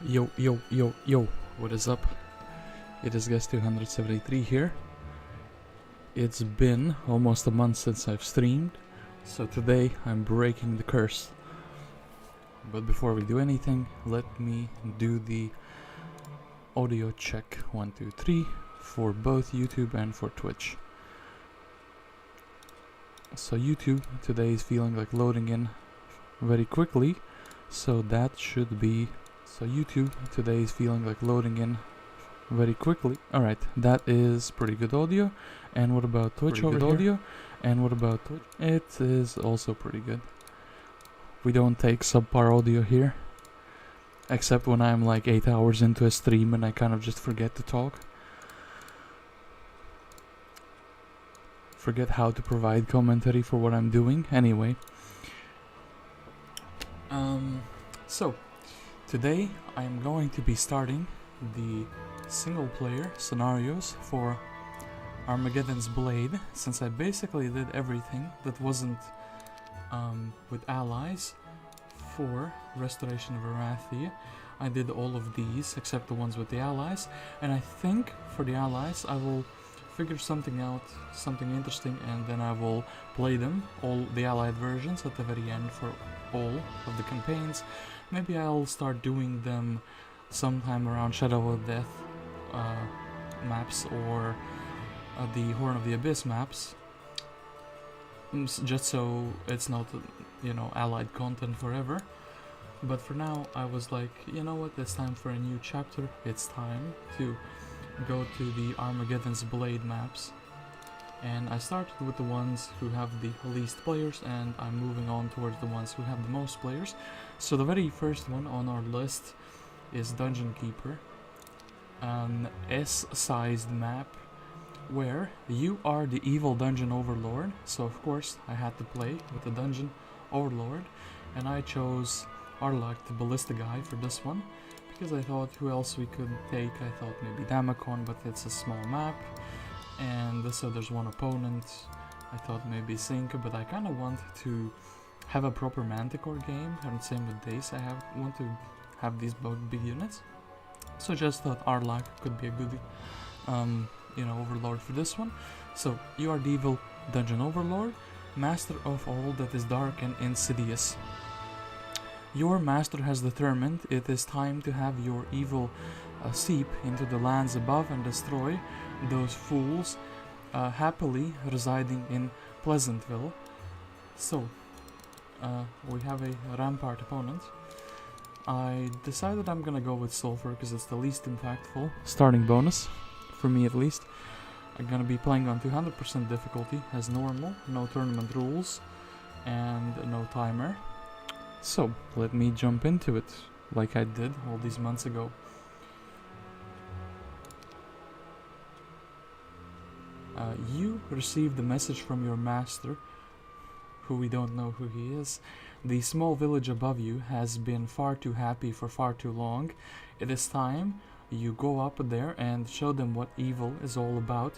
Yo, yo, yo, yo, what is up? It is Guest 273 here. It's been almost a month since I've streamed, so today I'm breaking the curse. But before we do anything, let me do the audio check 1, 2, 3 for both YouTube and for Twitch. So YouTube today is feeling like loading in very quickly, so that should be... So YouTube today is feeling like loading in very quickly. Alright, that is pretty good audio. And what about Twitch over here? Audio? And what about Twitch? It is also pretty good. We don't take subpar audio here. Except when I'm like 8 hours into a stream and I kind of just forget to talk. Forget how to provide commentary for what I'm doing. Anyway. So today I am going to be starting the single player scenarios for Armageddon's Blade, since I basically did everything that wasn't with allies for Restoration of Arathia. I did all of these except the ones with the allies, and I think for the allies I will figure something out, something interesting, and then I will play them, all the allied versions, at the very end for all of the campaigns. Maybe I'll start doing them sometime around Shadow of Death maps or the Horn of the Abyss maps, just so it's not, you know, allied content forever. But for now I was like, you know what, it's time for a new chapter. It's time to go to the Armageddon's Blade maps, and I started with the ones who have the least players, and I'm moving on towards the ones who have the most players. So the very first one on our list is Dungeon Keeper, an S-sized map where you are the evil Dungeon Overlord. So of course I had to play with the Dungeon Overlord, and I chose Arlach, the ballista guy, for this one, because I thought who else we could take. I thought maybe Damacon, but it's a small map, and so there's one opponent. I thought maybe Sinka, but I kind of want to have a proper Manticore game, and same with Dace. I want to have these both big units, so just thought Arlach could be a good Overlord for this one. So you are the evil Dungeon Overlord, master of all that is dark and insidious. Your master has determined it is time to have your evil seep into the lands above and destroy those fools happily residing in Pleasantville. So, we have a Rampart opponent. I decided I'm gonna go with Sulfur because it's the least impactful starting bonus, for me at least. I'm gonna be playing on 200% difficulty as normal, no tournament rules, and no timer. So, let me jump into it, like I did all these months ago. You received a message from your master, who we don't know who he is. The small village above you has been far too happy for far too long. It is time you go up there and show them what evil is all about.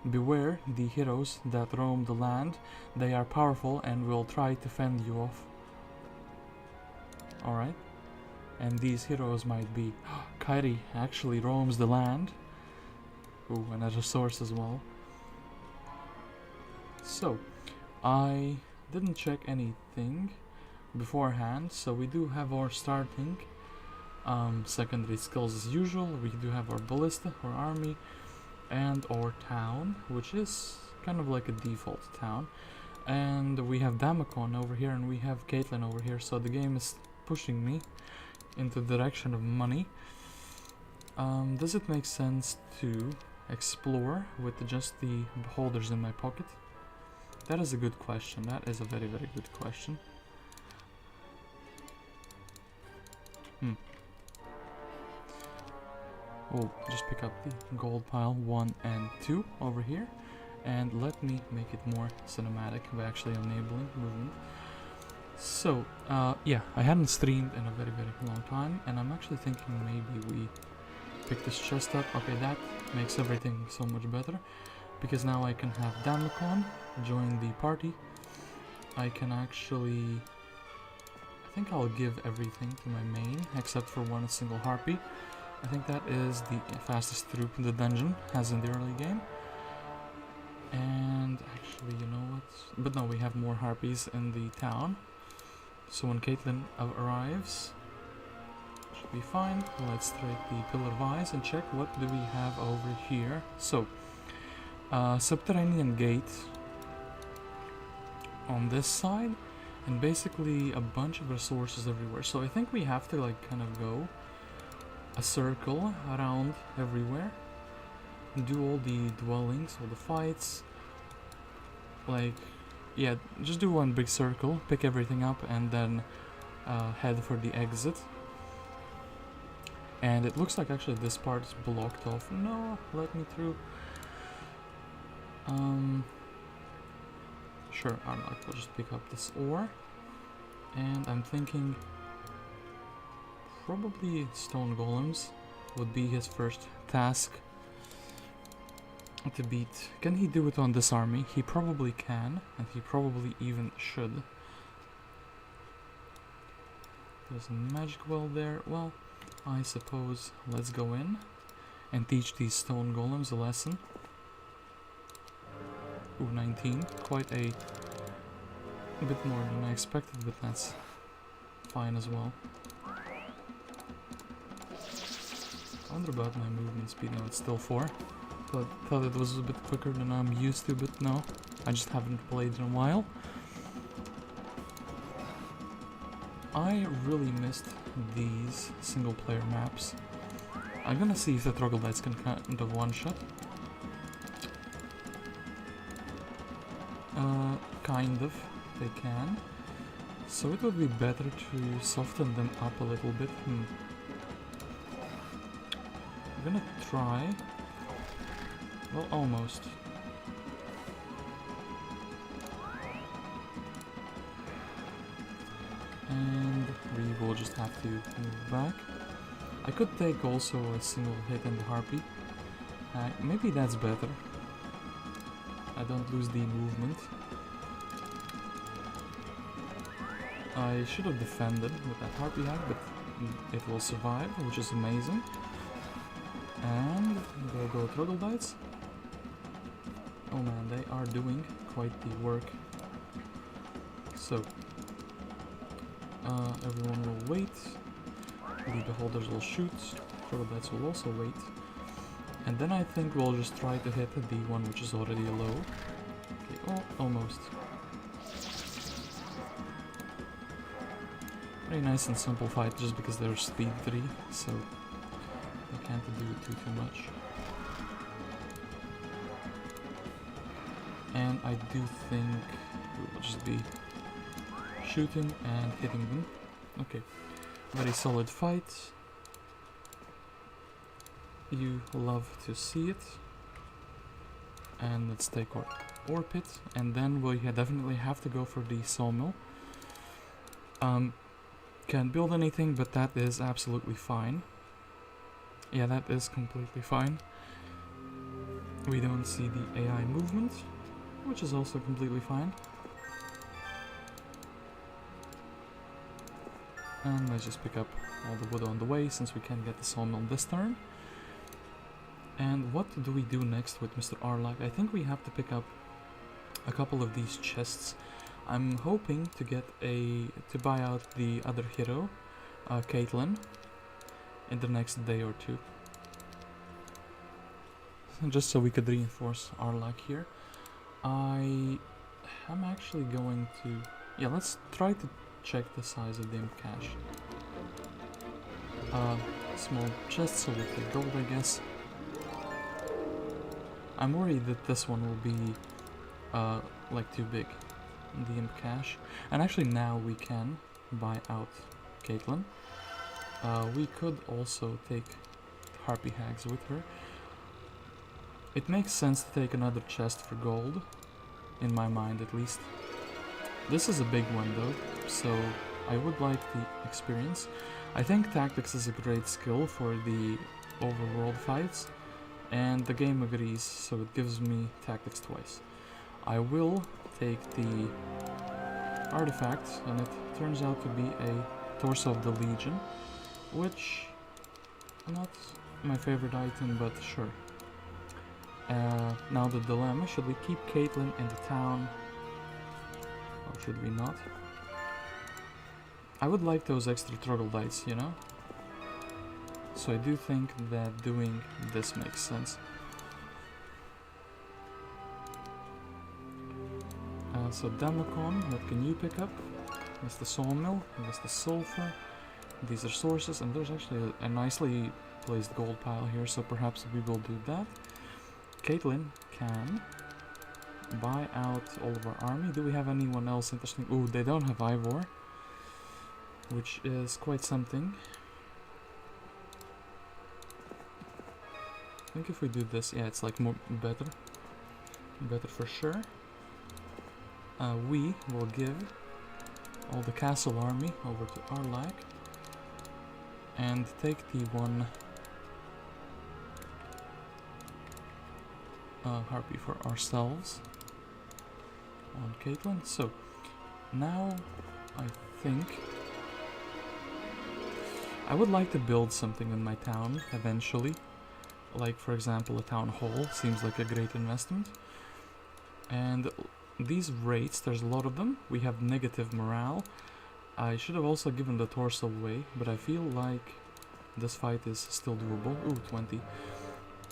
Beware the heroes that roam the land. They are powerful and will try to fend you off. Alright, and these heroes might be... Kairi actually roams the land. Ooh, and as a source as well. So, I didn't check anything beforehand, so we do have our starting secondary skills as usual. We do have our ballista, our army, and our town, which is kind of like a default town. And we have Damacon over here, and we have Caitlyn over here, so the game is pushing me into the direction of money. Does it make sense to explore with just the beholders in my pocket? That is a good question. That is a very, very good question. We'll just pick up the gold pile 1 and 2 over here, and let me make it more cinematic by actually enabling movement. So, yeah, I hadn't streamed in a very, very long time, and I'm actually thinking maybe we pick this chest up. Okay, that makes everything so much better, because now I can have Damacon join the party. I can actually... I think I'll give everything to my main, except for one single harpy. I think that is the fastest troop in the dungeon, as in the early game. And actually, you know what? But no, we have more harpies in the town. So when Caitlin arrives, should be fine. Let's take the Pillar of Eyes and check what do we have over here. So, subterranean gate on this side, and basically a bunch of resources everywhere. So I think we have to like kind of go a circle around everywhere and do all the dwellings, all the fights. Like, yeah, just do one big circle, pick everything up, and then head for the exit. And it looks like actually this part is blocked off. No, let me through. Sure, Arlach will just pick up this ore. And I'm thinking probably stone golems would be his first task to beat. Can he do it on this army? He probably can, and he probably even should. There's a magic well there. Well, I suppose let's go in and teach these stone golems a lesson. Ooh, 19. Quite a bit more than I expected, but that's fine as well. I wonder about my movement speed. No, it's still 4. But thought it was a bit quicker than I'm used to, but no. I just haven't played in a while. I really missed these single player maps. I'm gonna see if the troglodytes can kind of one-shot. Kind of, they can. So it would be better to soften them up a little bit. I'm gonna try. Well, almost. And we will just have to move back. I could take also a single hit in the harpy. Maybe that's better. I don't lose the movement. I should have defended with that harpy hack, but it will survive, which is amazing. And there go troglodytes. Oh man, they are doing quite the work. So, everyone will wait. The beholders will shoot. Troglodytes will also wait. And then I think we'll just try to hit the one which is already low. Okay, oh, almost. Very nice and simple fight, just because they're speed 3, so they can't do too much. And I do think we will just be shooting and hitting them. Okay, very solid fight. You love to see it. And let's take our ore pit, and then we definitely have to go for the sawmill. Can't build anything, but that is absolutely fine. Yeah, that is completely fine. We don't see the AI movement, which is also completely fine. And let's just pick up all the wood on the way, since we can't get the sawmill this turn. And what do we do next with Mr. Arlach? I think we have to pick up a couple of these chests. I'm hoping to get to buy out the other hero, Caitlin, in the next day or two. Just so we could reinforce Arlach here. I am actually going to... Yeah, let's try to check the size of the imp cache. Small chest, so we take gold, I guess. I'm worried that this one will be like too big, the imp cache. And actually now we can buy out Caitlin. We could also take harpy hags with her. It makes sense to take another chest for gold, in my mind at least. This is a big one though, so I would like the experience. I think tactics is a great skill for the overworld fights, and the game agrees, so it gives me tactics twice. I will take the artifact, and it turns out to be a torso of the Legion, which not my favorite item, but sure. Now the dilemma, should we keep Caitlyn in the town, or should we not? I would like those extra troglodytes, you know? So I do think that doing this makes sense. So Damacon, what can you pick up? There's the sawmill, there's the sulfur, these are sources, and there's actually a nicely placed gold pile here, so perhaps we will do that. Caitlyn can buy out all of our army. Do we have anyone else interesting? Ooh, they don't have Ivor, which is quite something. I think if we do this, yeah, it's like more better for sure. We will give all the castle army over to Arlach and take the one harpy for ourselves on Caitlyn. So now I think I would like to build something in my town eventually, like for example a town hall seems like a great investment. And these rates, there's a lot of them. We have negative morale. I should have also given the torso away, but I feel like this fight is still doable. Ooh, 20.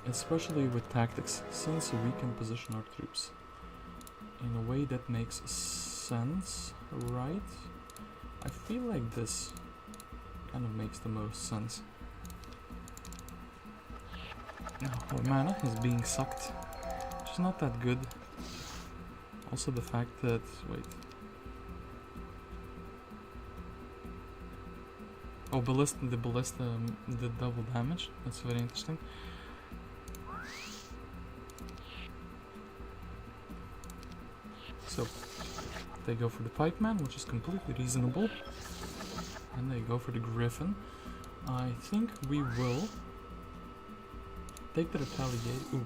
Especially with tactics, since we can position our troops in a way that makes sense, right? I feel like this kind of makes the most sense. Now, our mana is being sucked, which is not that good. Also the fact that, wait. Oh, the ballista did double damage. That's very interesting. So, they go for the pikeman, which is completely reasonable. And they go for the griffin. I think we will take the retaliate. Ooh.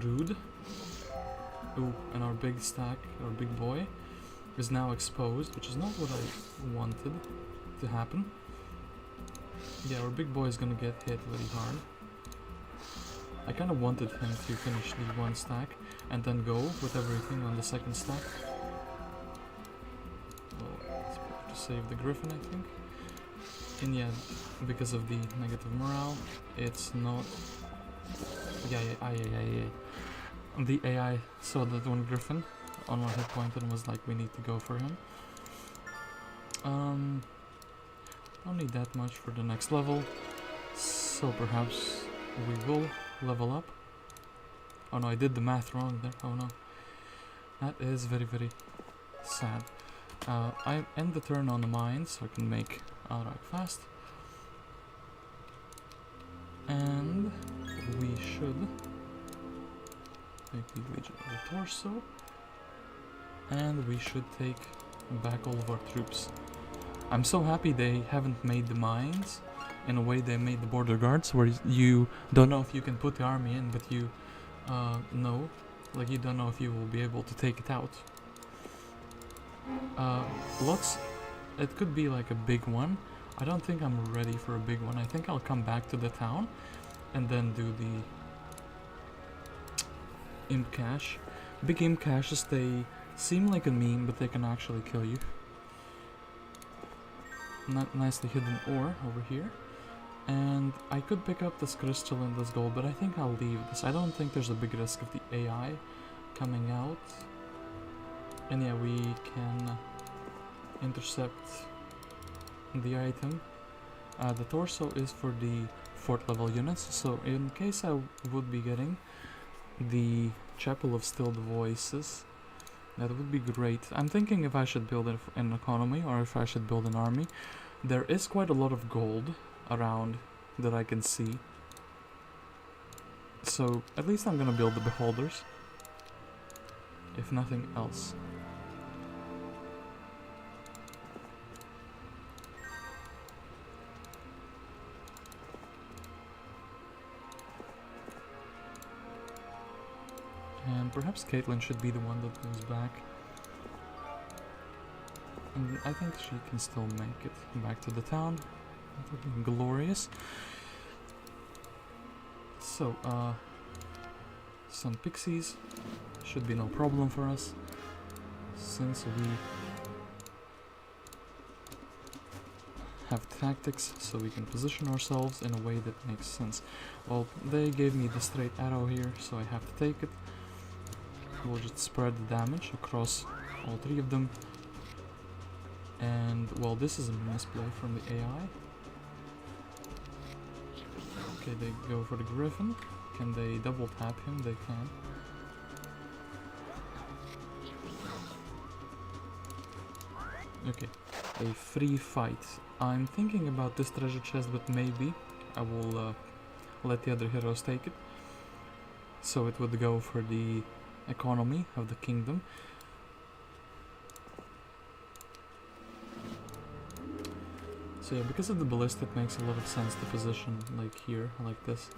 Rude. Ooh, and our big stack, our big boy, is now exposed, which is not what I wanted to happen. Yeah, our big boy is gonna get hit very hard. I kind of wanted him to finish the one stack and then go with everything on the second stack. Well, it's better to save the griffin, I think. And yeah, because of the negative morale, it's not... Yeah. The AI saw that one griffin on one hit point and was like, we need to go for him. Don't need that much for the next level, so perhaps we will level up. Oh no, I did the math wrong there. Oh no. That is very, very sad. I end the turn on the mine so I can make Arlach fast. And we should take the Legion of the Torso, and we should take back all of our troops. I'm so happy they haven't made the mines in a way they made the border guards, where you don't know if you can put the army in, but you know, like you don't know if you will be able to take it out. It could be like a big one. I don't think I'm ready for a big one. I think I'll come back to the town and then do the imp cache. Big imp caches, they seem like a meme, but they can actually kill you. Nicely hidden ore over here. And I could pick up this crystal and this gold, but I think I'll leave this. I don't think there's a big risk of the AI coming out. And yeah, we can intercept the item. The torso is for the 4th level units, so in case I would be getting the Chapel of Stilled Voices, that would be great. I'm thinking if I should build an economy or if I should build an army. There is quite a lot of gold around that I can see, so at least I'm gonna build the beholders, if nothing else. And perhaps Caitlyn should be the one that goes back. And I think she can still make it back to the town. That would be glorious. So, some pixies should be no problem for us, since we have tactics, so we can position ourselves in a way that makes sense. Well, they gave me the straight arrow here, so I have to take it. We'll just spread the damage across all three of them. And, well, this is a misplay from the AI. Okay, they go for the griffin. Can they double tap him? They can. Okay, a free fight. I'm thinking about this treasure chest, but maybe I will let the other heroes take it. So it would go for the economy of the kingdom. So yeah, because of the ballista, it makes a lot of sense to position like here, like this.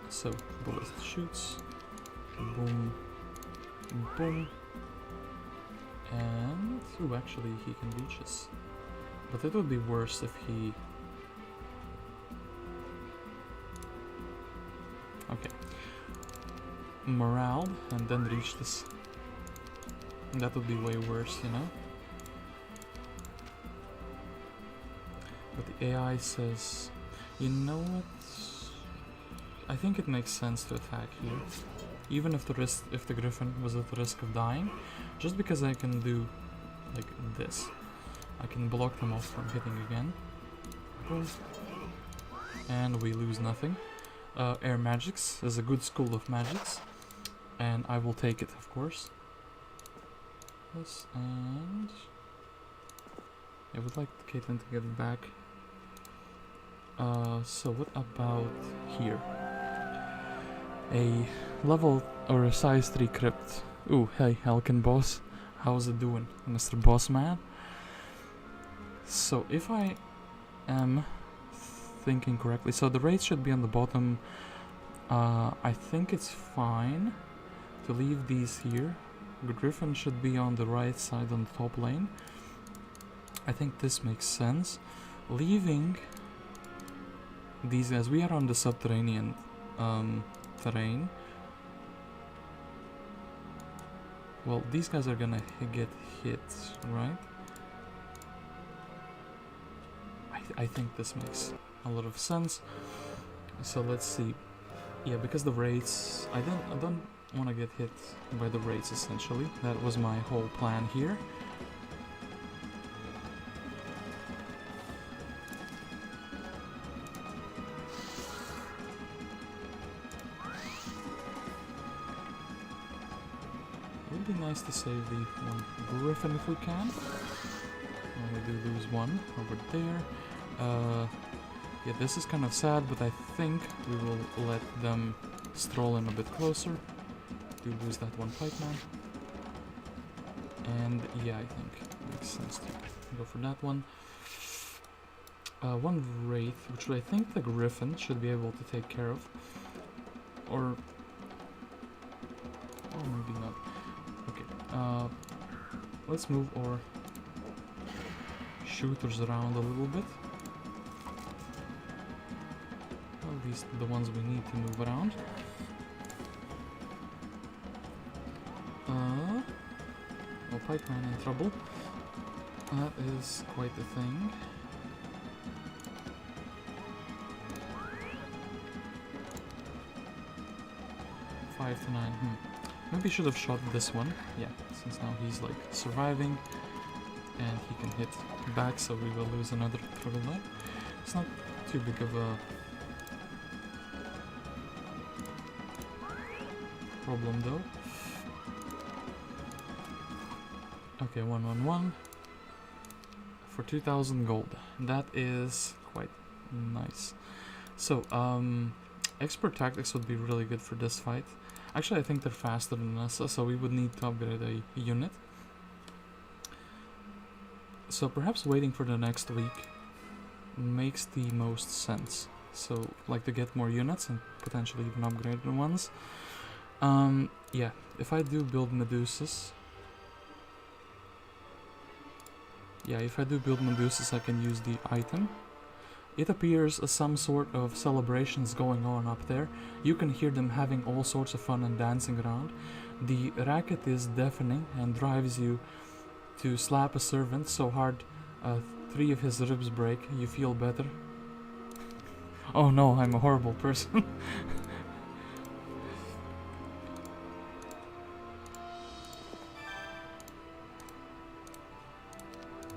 So, ballista shoots. Boom. Boom. And... ooh, actually he can reach us. But it would be worse if he... okay. Morale, and then reach this. That would be way worse, you know? But the AI says... you know what? I think it makes sense to attack here. Even if the griffin was at the risk of dying. Just because I can do like this. I can block them off from hitting again. Boom. And we lose nothing. Air magics is a good school of magics. And I will take it, of course. This and... I would like Caitlin to get back. So what about here? A level or a size 3 crypt. Ooh, hey, Elkin boss. How's it doing, Mr. Bossman? So if I am thinking correctly, so the raids should be on the bottom. I think it's fine to leave these here. The griffin should be on the right side on the top lane. I think this makes sense. Leaving these guys, we are on the subterranean terrain. Well, these guys are gonna get hit, right? I think this makes a lot of sense. So let's see. Yeah, because the raids, I don't want to get hit by the raids essentially. That was my whole plan here. Would be nice to save the one griffin if we can. We do lose one over there. Yeah, this is kind of sad, but I think we will let them stroll in a bit closer. Do lose that one pikeman. And yeah, I think it makes sense to go for that one. One wraith, which I think the griffin should be able to take care of. Or maybe not. Okay, let's move our shooters around a little bit. At least the ones we need to move around. Well, pikeman in trouble. That is quite the thing. Five to 9. Maybe should have shot this one. Yeah, since now he's like surviving and he can hit back, so we will lose another triple knight. It's not too big of a problem though. Okay, 1-1-1 for 2,000 gold. That is quite nice. So, expert tactics would be really good for this fight. Actually, I think they're faster than us, so we would need to upgrade a unit. So perhaps waiting for the next week makes the most sense. So, like to get more units and potentially even upgrade the ones. Yeah, if I do build Medusas, Yeah, if I do build Medusas, I can use the item. It appears some sort of celebrations going on up there. You can hear them having all sorts of fun and dancing around. The racket is deafening and drives you to slap a servant so hard 3 of his ribs break. You feel better. Oh no, I'm a horrible person.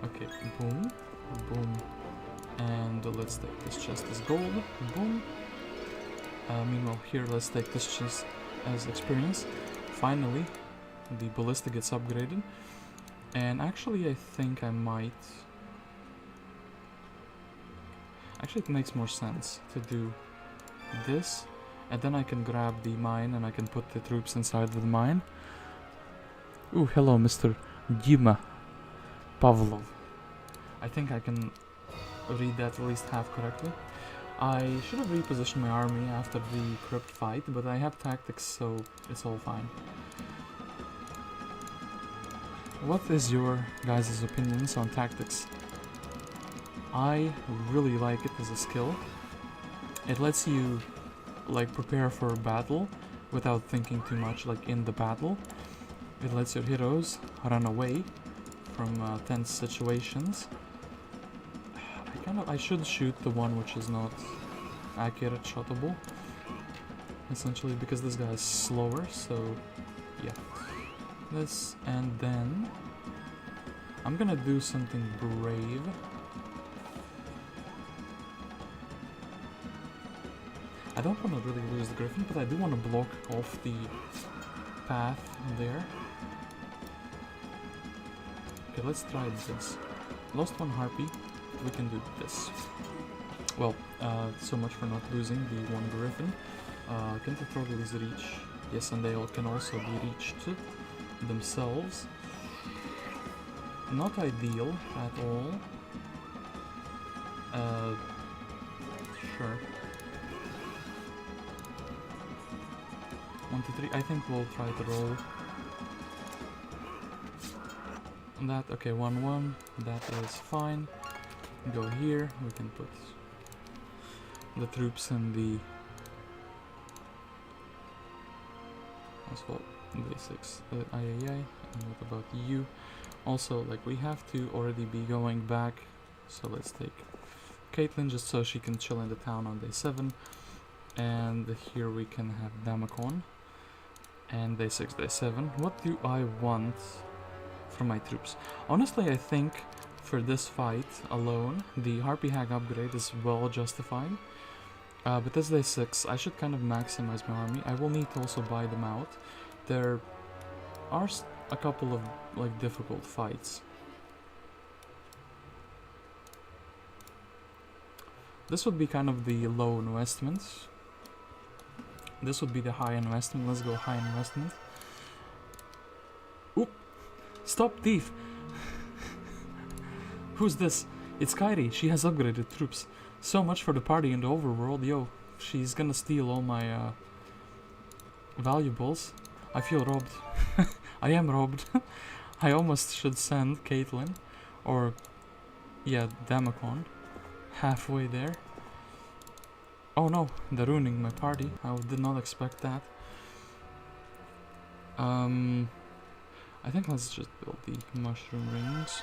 Okay, boom, boom, and let's take this chest as gold, boom. Meanwhile here, let's take this chest as experience. Finally, the ballista gets upgraded, and actually I think I might... Actually it makes more sense to do this, and then I can grab the mine and I can put the troops inside of the mine. Ooh, hello Mr. Deemer. Pavlov. I think I can read that at least half correctly. I should have repositioned my army after the crypt fight, but I have tactics, so it's all fine. What is your guys' opinions on tactics? I really like it as a skill. It lets you like prepare for a battle without thinking too much, like in the battle. It lets your heroes run away from tense situations. I should shoot the one which is not accurate shottable, essentially, because this guy is slower, so yeah. This, and then I'm gonna do something brave. I don't want to really lose the griffin, but I do want to block off the path there. Okay, let's try this. Lost one harpy, we can do this. Well, so much for not losing the one griffin. Can the troglodytes reach? Yes, and they all can also be reached themselves. Not ideal at all. Sure. 1, 2, 3. I think we'll try to roll. That, okay, 1, 1. That is fine. Go here. We can put the troops in the as well. Day 6. And what about you? Also, like, we have to already be going back, so let's take Caitlyn just so she can chill in the town on day 7. And here we can have Damacon. And day 6, day 7. What do I want from my troops? Honestly, I think for this fight alone, the Harpy Hag upgrade is well justified. But this day 6, I should kind of maximize my army. I will need to also buy them out. There are a couple of like difficult fights. This would be kind of the low investment. This would be the high investment. Let's go high investment. Oop! Stop, thief! Who's this? It's Kairi. She has upgraded troops. So much for the party in the overworld. Yo, she's gonna steal all my valuables. I feel robbed. I am robbed. I almost should send Caitlyn, or yeah, Damacon, halfway there. Oh no, they're ruining my party. I did not expect that. I think let's just build the mushroom rings.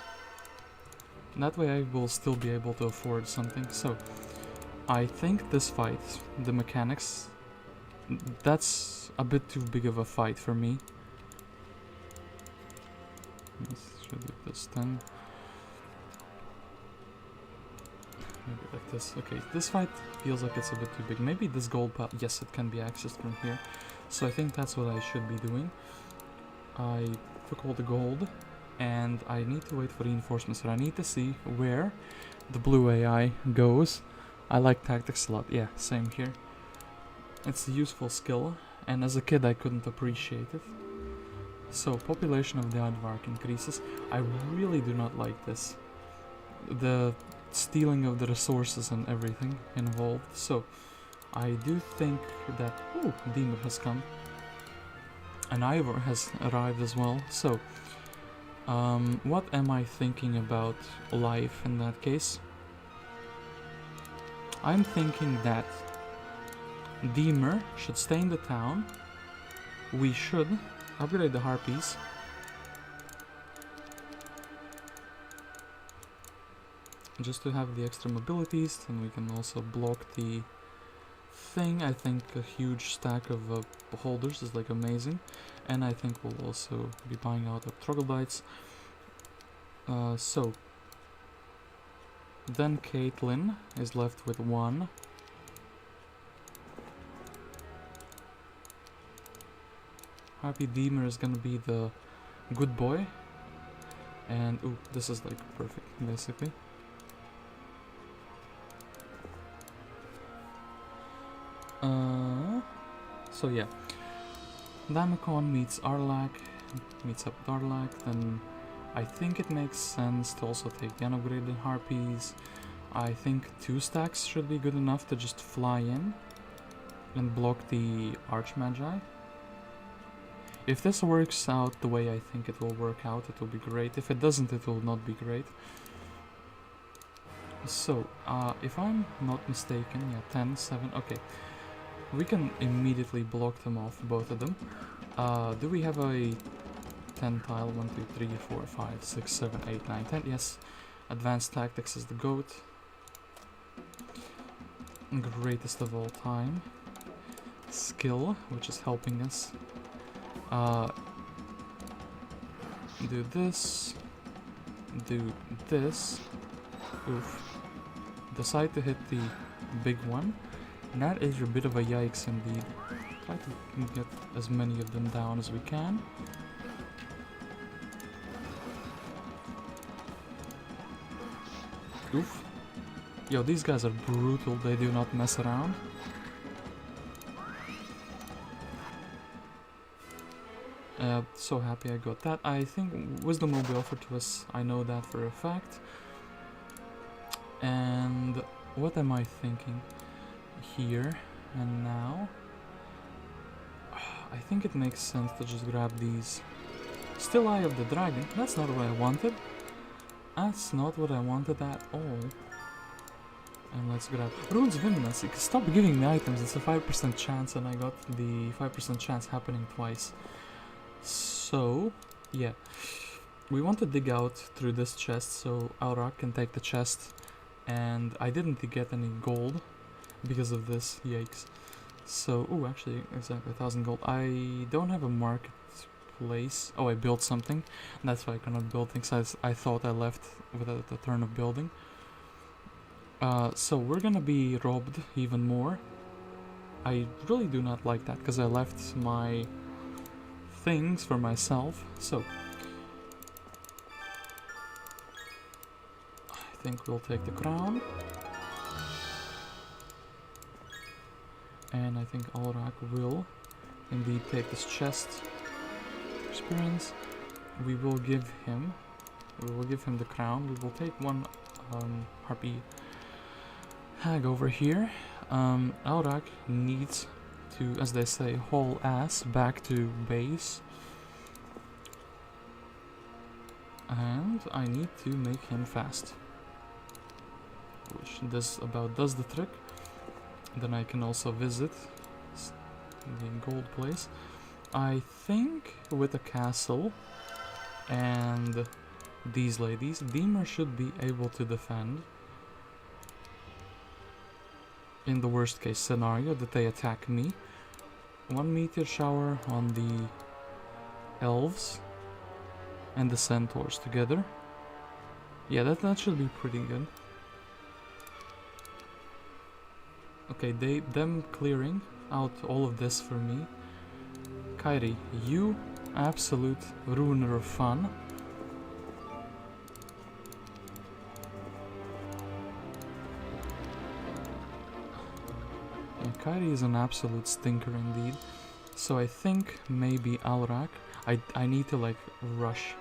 That way I will still be able to afford something. So, I think this fight, the mechanics, that's a bit too big of a fight for me. Let's do this 10. Maybe like this. Okay, this fight feels like it's a bit too big. Maybe this gold path, yes, it can be accessed from here. So I think that's what I should be doing. I took all the gold, and I need to wait for reinforcements. So I need to see where the blue AI goes. I like tactics a lot. Yeah, same here. It's a useful skill, and as a kid I couldn't appreciate it. So, population of the Aardvark increases. I really do not like this. The stealing of the resources and everything involved. So, I do think that... Ooh, Deemer has come. And Ivor has arrived as well. So, What am I thinking about life in that case? I'm thinking that Deemer should stay in the town. We should upgrade the harpies. Just to have the extra mobilities, and we can also block the thing. I think a huge stack of holders is like amazing, and I think we'll also be buying out our troglodytes. So then Caitlin is left with one. Harpy Deemer is gonna be the good boy, and ooh, this is like perfect basically. So yeah, Damacon meets Arlach, meets up with Arlach, then I think it makes sense to also take the unupgraded harpies. I think 2 stacks should be good enough to just fly in and block the Archmagi. If this works out the way I think it will work out, it will be great. If it doesn't, it will not be great. So, if I'm not mistaken, yeah, 10, 7, okay. We can immediately block them off, both of them. Do we have a 10 tile? 1, 2, 3, 4, 5, 6, 7, 8, 9, 10. Yes. Advanced Tactics is the GOAT. Greatest of all time. Skill, which is helping us. Do this. Do this. Oof. Decide to hit the big one. And that is a bit of a yikes indeed. Try to get as many of them down as we can. Oof. Yo, these guys are brutal, they do not mess around. So happy I got that. I think Wisdom will be offered to us, I know that for a fact. And what am I thinking? Here and now. I think it makes sense to just grab these. Still Eye of the Dragon. That's not what I wanted. That's not what I wanted at all. And let's grab Runes of Imminence. Stop giving me items. It's a 5% chance, and I got the 5% chance happening twice. So, yeah. We want to dig out through this chest so Arlach can take the chest. And I didn't get any gold because of this, yikes. So, oh, actually, exactly 1,000 gold. I don't have a marketplace. Oh, I built something. That's why I cannot build things. I thought I left without the turn of building. So we're gonna be robbed even more. I really do not like that because I left my things for myself. So I think we'll take the crown. And I think Arlach will indeed take this chest experience. We will give him the crown. We will take one harpy hag over here. Arlach needs to, as they say, haul ass back to base. And I need to make him fast. Which this about does the trick. Then I can also visit the gold place. I think with a castle and these ladies, Deemer should be able to defend. In the worst case scenario that they attack me. 1 meteor shower on the elves and the centaurs together. Yeah, that should be pretty good. Okay, them clearing out all of this for me. Kairi, you absolute ruiner of fun. Kairi is an absolute stinker indeed. So I think maybe Arlach. I need to like rush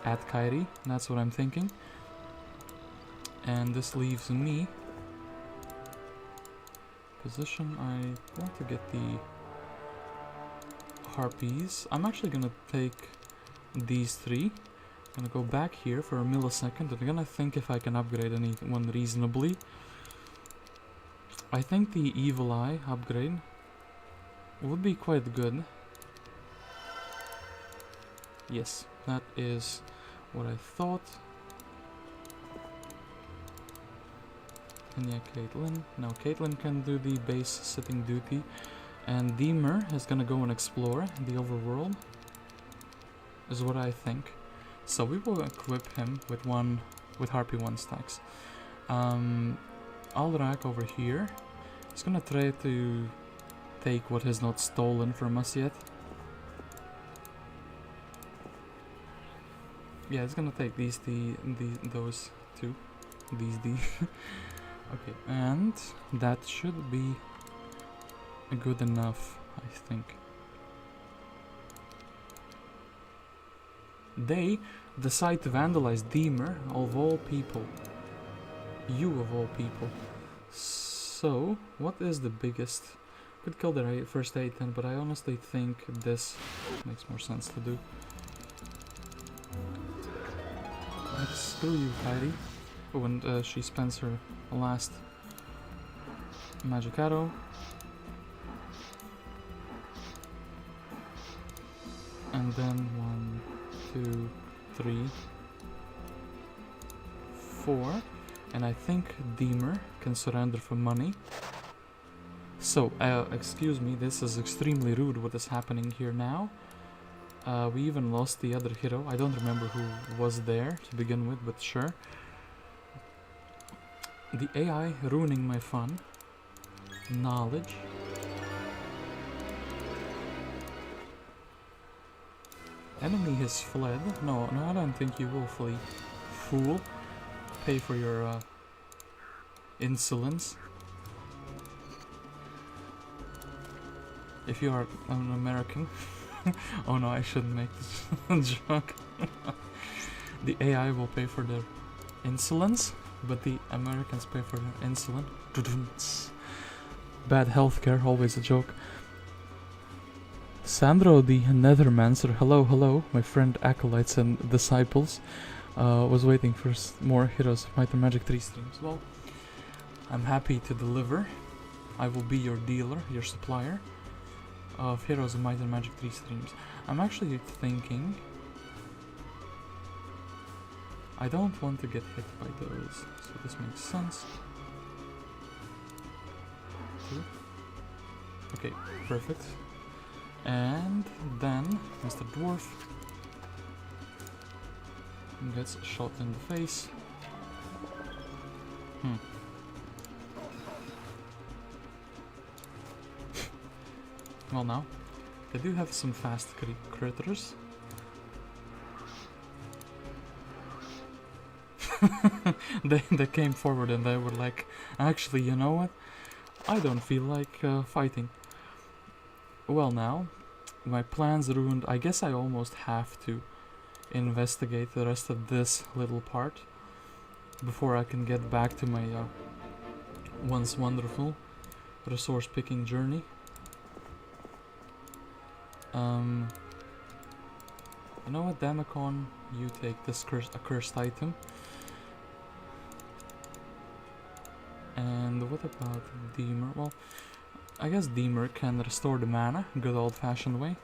at Kairi. That's what I'm thinking. And this leaves me position. I want to get the harpies. I'm actually gonna take these three. Gonna go back here for a millisecond. I'm gonna think if I can upgrade anyone reasonably. I think the Evil Eye upgrade would be quite good. Yes, that is what I thought. And yeah, Caitlin. No, Caitlin can do the base sitting duty. And Deemer is gonna go and explore the overworld. Is what I think. So we will equip him with Harpy 1 stacks. Arlach over here is gonna try to take what is not stolen from us yet. Yeah, it's gonna take those two. Okay, and that should be good enough, I think. They decide to vandalize Deemer, of all people. You of all people. So, what is the biggest? Could kill the first 8-10, but I honestly think this makes more sense to do. Like, screw you, Heidi. Oh, and she spends her last magic arrow. And then 1, 2, 3, 4. And I think Deemer can surrender for money. So, excuse me, this is extremely rude what is happening here now. We even lost the other hero. I don't remember who was there to begin with, but sure. The AI ruining my fun. Knowledge. Enemy has fled. No, I don't think you will flee. Fool. Pay for your insolence. If you are an American. Oh no, I shouldn't make this joke. The AI will pay for their insolence, but the Americans pay for their insolence. Bad healthcare, always a joke. Sandro the Nethermancer, hello, my friend Acolytes and Disciples. Was waiting for more Heroes of Might and Magic 3 streams. Well, I'm happy to deliver. I will be your dealer, your supplier of Heroes of Might and Magic 3 streams. I'm actually thinking I don't want to get hit by those, so this makes sense. Okay, perfect. And then Mr. Dwarf gets shot in the face. Well, now they do have some fast critters. They came forward and they were like, actually, you know what? I don't feel like fighting. Well, now my plan's ruined. I guess I almost have to investigate the rest of this little part before I can get back to my once wonderful resource picking journey. You know what, Damacon, you take this cursed item. And what about Deemer? Well, I guess Deemer can restore the mana, good old-fashioned way.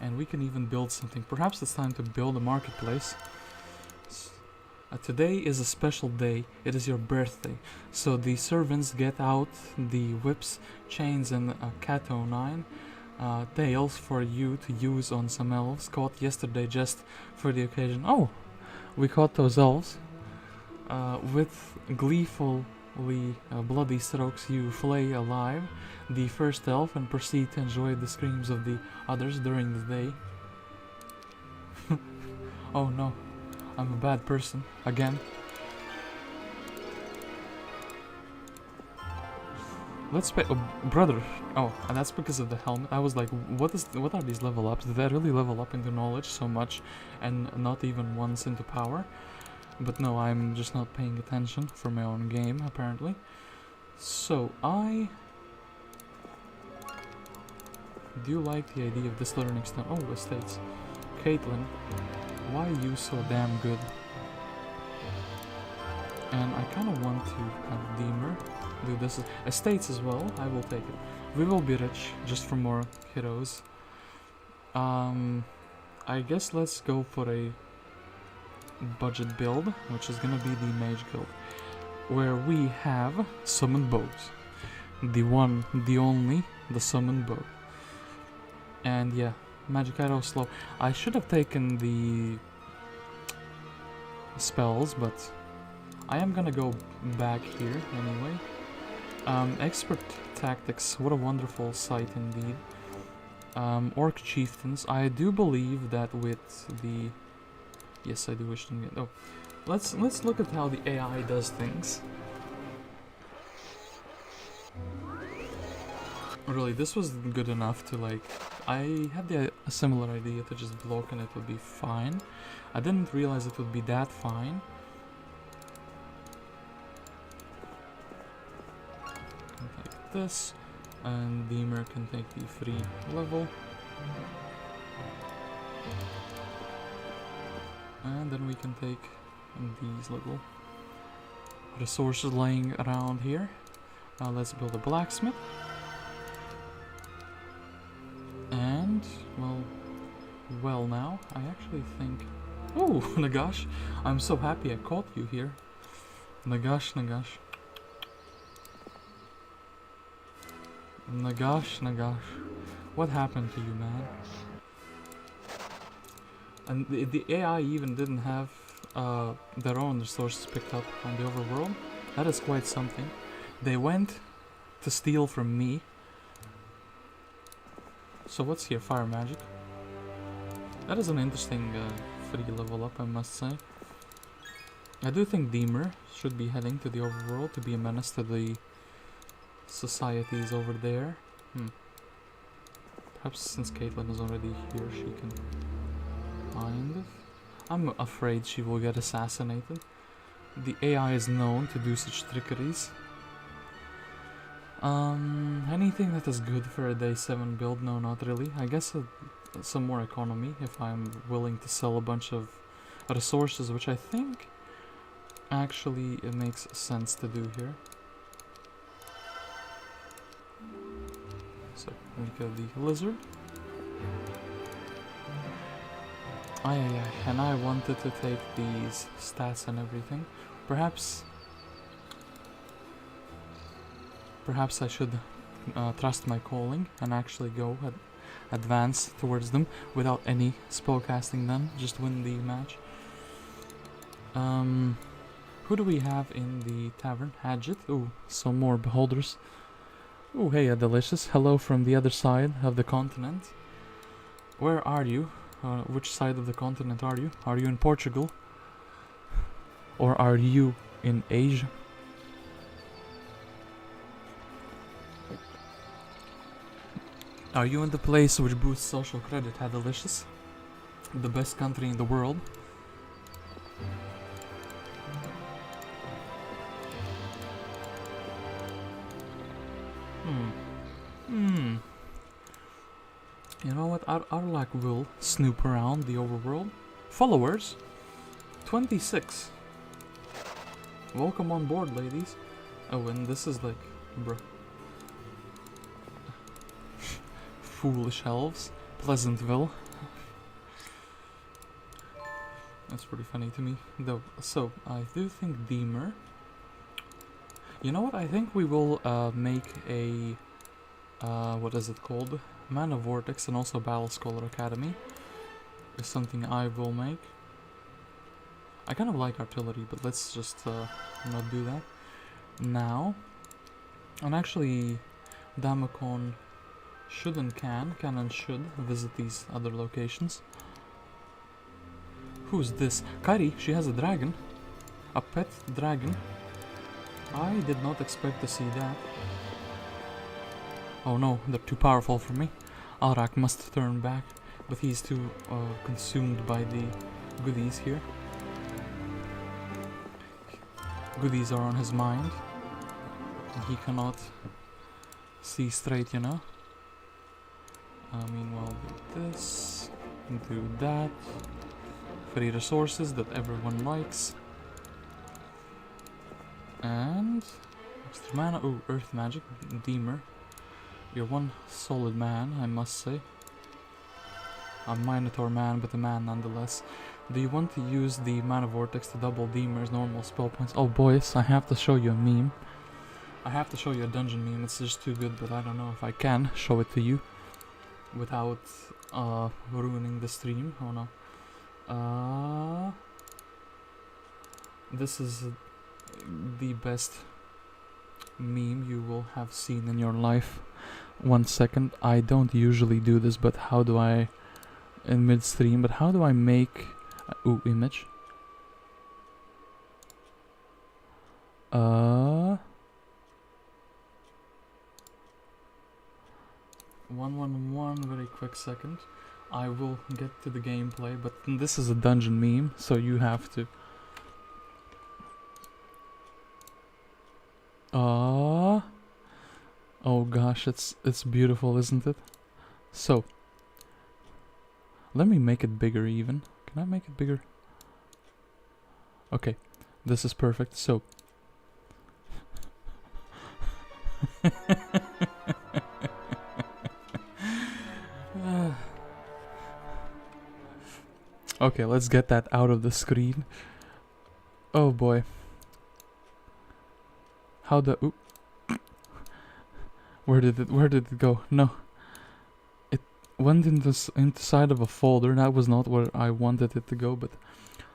And we can even build something. Perhaps it's time to build a marketplace. Today is a special day. It is your birthday. So the servants get out the whips, chains, and cat-o'-nine tails for you to use on some elves caught yesterday just for the occasion. Oh, we caught those elves. With gleefully bloody strokes, you flay alive the first elf and proceed to enjoy the screams of the others during the day. Oh no. I'm a bad person, again. Let's pay. Oh, brother. Oh, and that's because of the helmet. I was like, what are these level ups? Did I really level up into knowledge so much and not even once into power? But no, I'm just not paying attention for my own game, apparently. So, Do you like the idea of this learning stone? Oh, estates. Caitlin, why are you so damn good? And I kind of want to have Deemer do this. Estates as well, I will take it. We will be rich, just for more heroes. I guess let's go for a budget build, which is gonna be the Mage Guild, where we have summoned bows. The one, the only, the summoned bow. And yeah, magic arrow slow. I should have taken the spells, but I am gonna go back here anyway. Expert tactics, what a wonderful sight indeed. Orc chieftains, I do believe that with the... Yes, I do wish to get... Oh, let's look at how the AI does things. Really, this was good enough to like... I had a similar idea to just block and it would be fine. I didn't realize it would be that fine. Like this, and Deemer can take the free level. And then we can take these little resources laying around here. Now let's build a blacksmith. And, well now, I actually think... Oh, Nagash! I'm so happy I caught you here. Nagash. Nagash. What happened to you, man? And the AI even didn't have their own resources picked up on the overworld. That is quite something. They went to steal from me. So what's here? Fire magic. That is an interesting free level up, I must say. I do think Deemer should be heading to the overworld to be a menace to the societies over there. Perhaps since Caitlin is already here, she can find it. I'm afraid she will get assassinated. The AI is known to do such trickeries. Anything that is good for a day 7 build? No, not really. I guess some more economy if I'm willing to sell a bunch of resources, which I think actually it makes sense to do here. So, we got the lizard. And I wanted to take these stats and everything. Perhaps I should trust my calling and actually go advance towards them without any spellcasting done. Just win the match. Who do we have in the tavern? Hadget. Ooh, some more beholders. Ooh, hey, delicious. Hello from the other side of the continent. Where are you? Which side of the continent are you? Are you in Portugal? Or are you in Asia? Are you in the place which boosts social credit? How delicious. The best country in the world. You know what? Arlach will snoop around the overworld. Followers? 26. Welcome on board, ladies. Oh, and this is like... bruh. Foolish elves. Pleasantville. That's pretty funny to me, though. So, I do think Deemer... You know what? I think we will make a... what is it called? Mana Vortex and also Battle Scholar Academy. Is something I will make. I kind of like artillery, but let's just not do that now. And actually, Damacon should and can and should visit these other locations. Who's this? Kari, she has a dragon. A pet dragon. I did not expect to see that. Oh no, they're too powerful for me. Arlach must turn back, but he's too consumed by the goodies here. Goodies are on his mind. And he cannot see straight, you know. Meanwhile, do this, do that. Free resources that everyone likes. And extra mana. Oh, earth magic. Deemer. You're one solid man, I must say. A Minotaur man, but a man nonetheless. Do you want to use the mana vortex to double Deemer's normal spell points? Oh boys, I have to show you a meme. I have to show you a dungeon meme. It's just too good, but I don't know if I can show it to you without ruining the stream. Oh no. This is the best meme you will have seen in your life. 1 second. I don't usually do this, but how do I in mid-stream? But how do I make ooh, image? 111, very quick second. I will get to the gameplay, but this is a dungeon meme, so you have to. Oh gosh, it's beautiful, isn't it? So, let me make it bigger even. Can I make it bigger? Okay, this is perfect. So, okay, let's get that out of the screen. Oh boy. How the oop. Where did it go? No. It went inside of a folder. That was not where I wanted it to go, but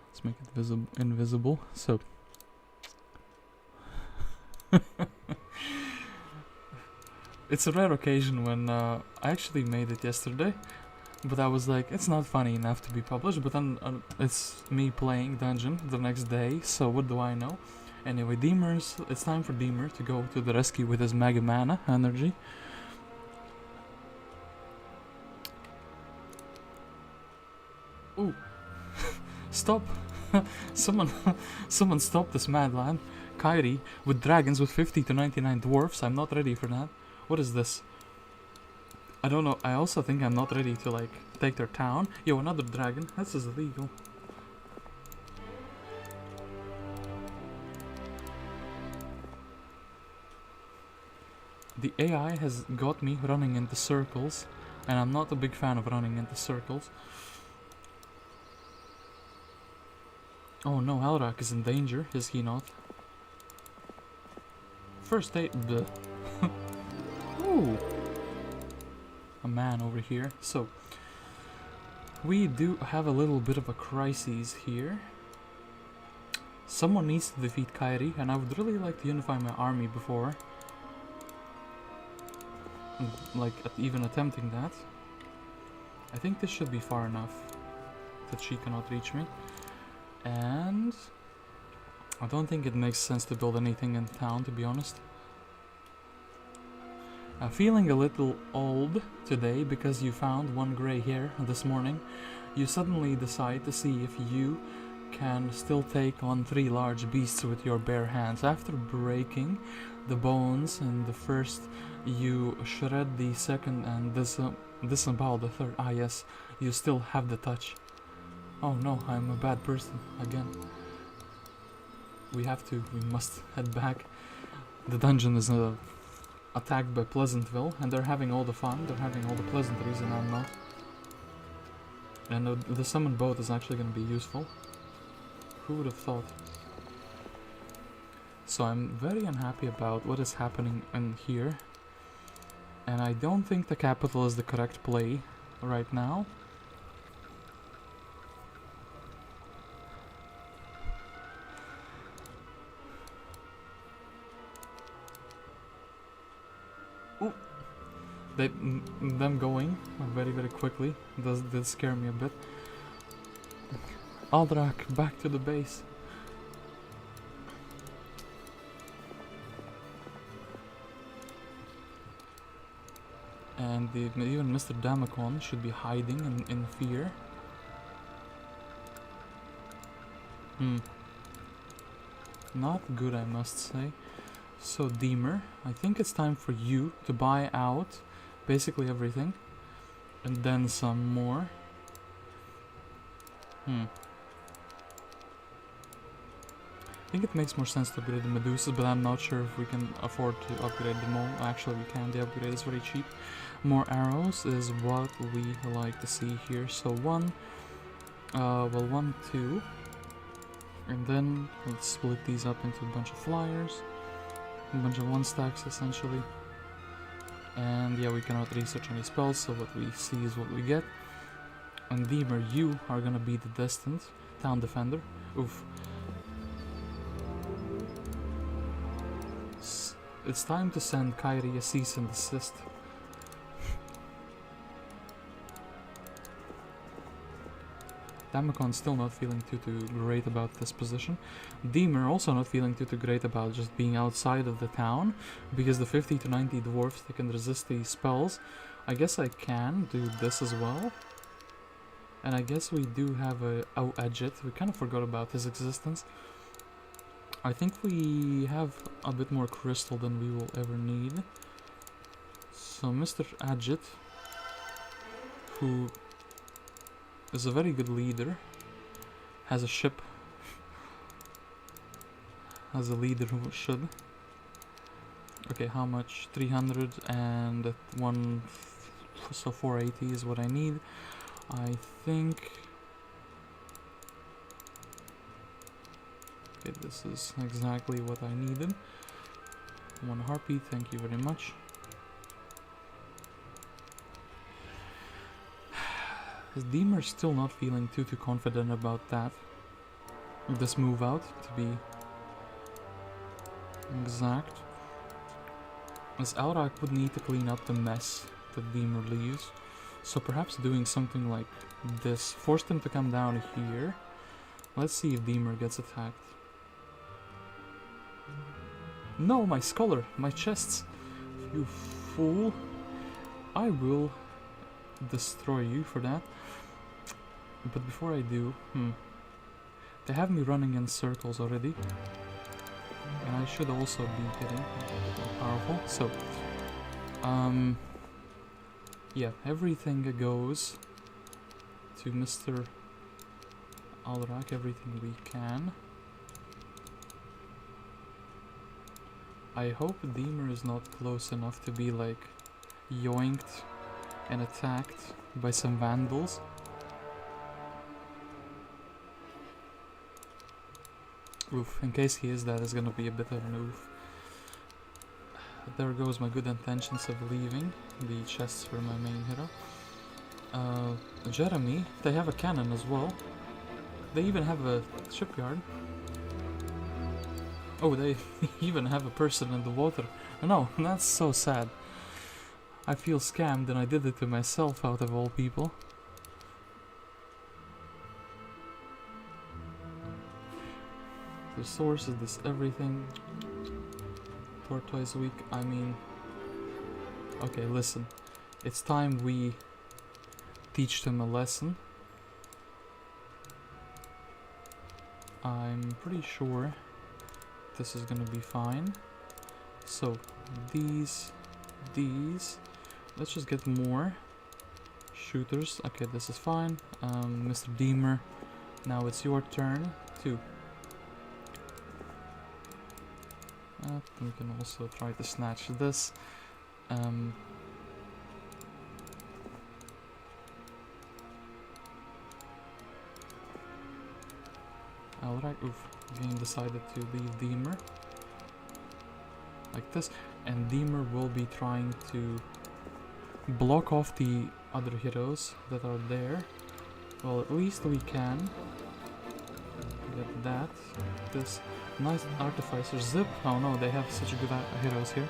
let's make it invisible. So it's a rare occasion when I actually made it yesterday, but I was like, it's not funny enough to be published. But then it's me playing Dungeon the next day, so what do I know? Anyway, it's time for Deemer to go to the rescue with his Mega Mana energy. Ooh. Stop. Someone stop this madland. Kairi with dragons with 50 to 99 dwarfs. I'm not ready for that. What is this? I don't know. I also think I'm not ready to like take their town. Yo, another dragon. This is illegal. The AI has got me running into circles, and I'm not a big fan of running into circles. Oh no, Arlach is in danger, is he not? First aid. Ooh. A man over here. So, we do have a little bit of a crisis here. Someone needs to defeat Kairi, and I would really like to unify my army before like even attempting that. I think this should be far enough that she cannot reach me, and I don't think it makes sense to build anything in town, to be honest. I'm feeling a little old today because you found one gray hair this morning. You suddenly decide to see if you can still take on 3 large beasts with your bare hands. After breaking the bones in the first, you shred the second and disembowel the third. Ah yes, you still have the touch. Oh no, I'm a bad person again. We must head back. The dungeon is attacked by Pleasantville, and they're having all the fun, they're having all the pleasantries, and I'm not. And the summon boat is actually going to be useful. Who would have thought? So I'm very unhappy about what is happening in here. And I don't think the capital is the correct play right now. Ooh. Them going very, very quickly did scare me a bit. Arlach, back to the base. And even Mr. Damacon should be hiding in fear. Not good, I must say. So Deemer, I think it's time for you to buy out basically everything. And then some more. I think it makes more sense to upgrade the Medusas, but I'm not sure if we can afford to upgrade them all. Actually, we can. The upgrade is very cheap. More arrows is what we like to see here. So one, 2. And then let's split these up into a bunch of flyers. A bunch of 1 stacks essentially. And yeah, we cannot research any spells, so what we see is what we get. And Deemer, you are gonna be the destined town defender. Oof. It's time to send Kairi a cease and desist. Damacon's still not feeling too great about this position. Deemer also not feeling too great about just being outside of the town, because the 50 to 90 dwarfs, they can resist these spells. I guess I can do this as well. And I guess we do have a Edget. We kind of forgot about his existence. I think we have a bit more crystal than we will ever need. So Mr. Edget, who is a very good leader, has a ship, as a leader who should. Okay, how much? 300 and 1, so 480 is what I need. I think... Okay, this is exactly what I needed. 1 harpy, thank you very much. Is Deemer still not feeling too confident about that? This move out, to be exact. As Arlach would need to clean up the mess that Deemer leaves. So perhaps doing something like this. Force him to come down here. Let's see if Deemer gets attacked. No, my scholar, my chests. You fool. I will destroy you for that. But before I do, they have me running in circles already. And I should also be getting more powerful. So, yeah, everything goes to Mr. Arlach, everything we can. I hope Deemer is not close enough to be like yoinked and attacked by some vandals. Oof, in case he is, that is gonna be a bit of an oof. There goes my good intentions of leaving the chests for my main hero. Jeremy, they have a cannon as well. They even have a shipyard. Oh, they even have a person in the water. No, that's so sad. I feel scammed and I did it to myself out of all people. Resources, this everything. Tortoise week, I mean... Okay, listen. It's time we teach them a lesson. I'm pretty sure this is gonna be fine. So, these... Let's just get more shooters. Okay, this is fine. Mr. Deemer, now it's your turn to... we can also try to snatch this. Alright, game decided to leave Deemer like this, and Deemer will be trying to block off the other heroes that are there. Well, at least we can get that. This nice artificer Ziph. Oh no, they have such good heroes here.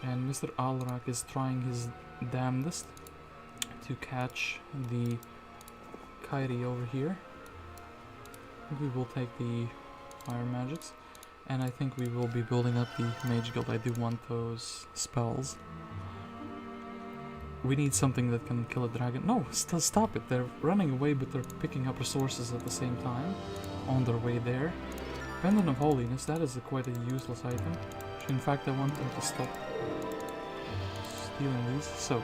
And Mr. Arlach is trying his damnedest to catch the Kairi over here. We will take the fire magics, and I think we will be building up the mage guild. I do want those spells. We need something that can kill a dragon. No, stop it. They're running away, but they're picking up resources at the same time on their way there. Pendant of Holiness, that is quite a useless item. In fact, I want them to stop stealing these. So,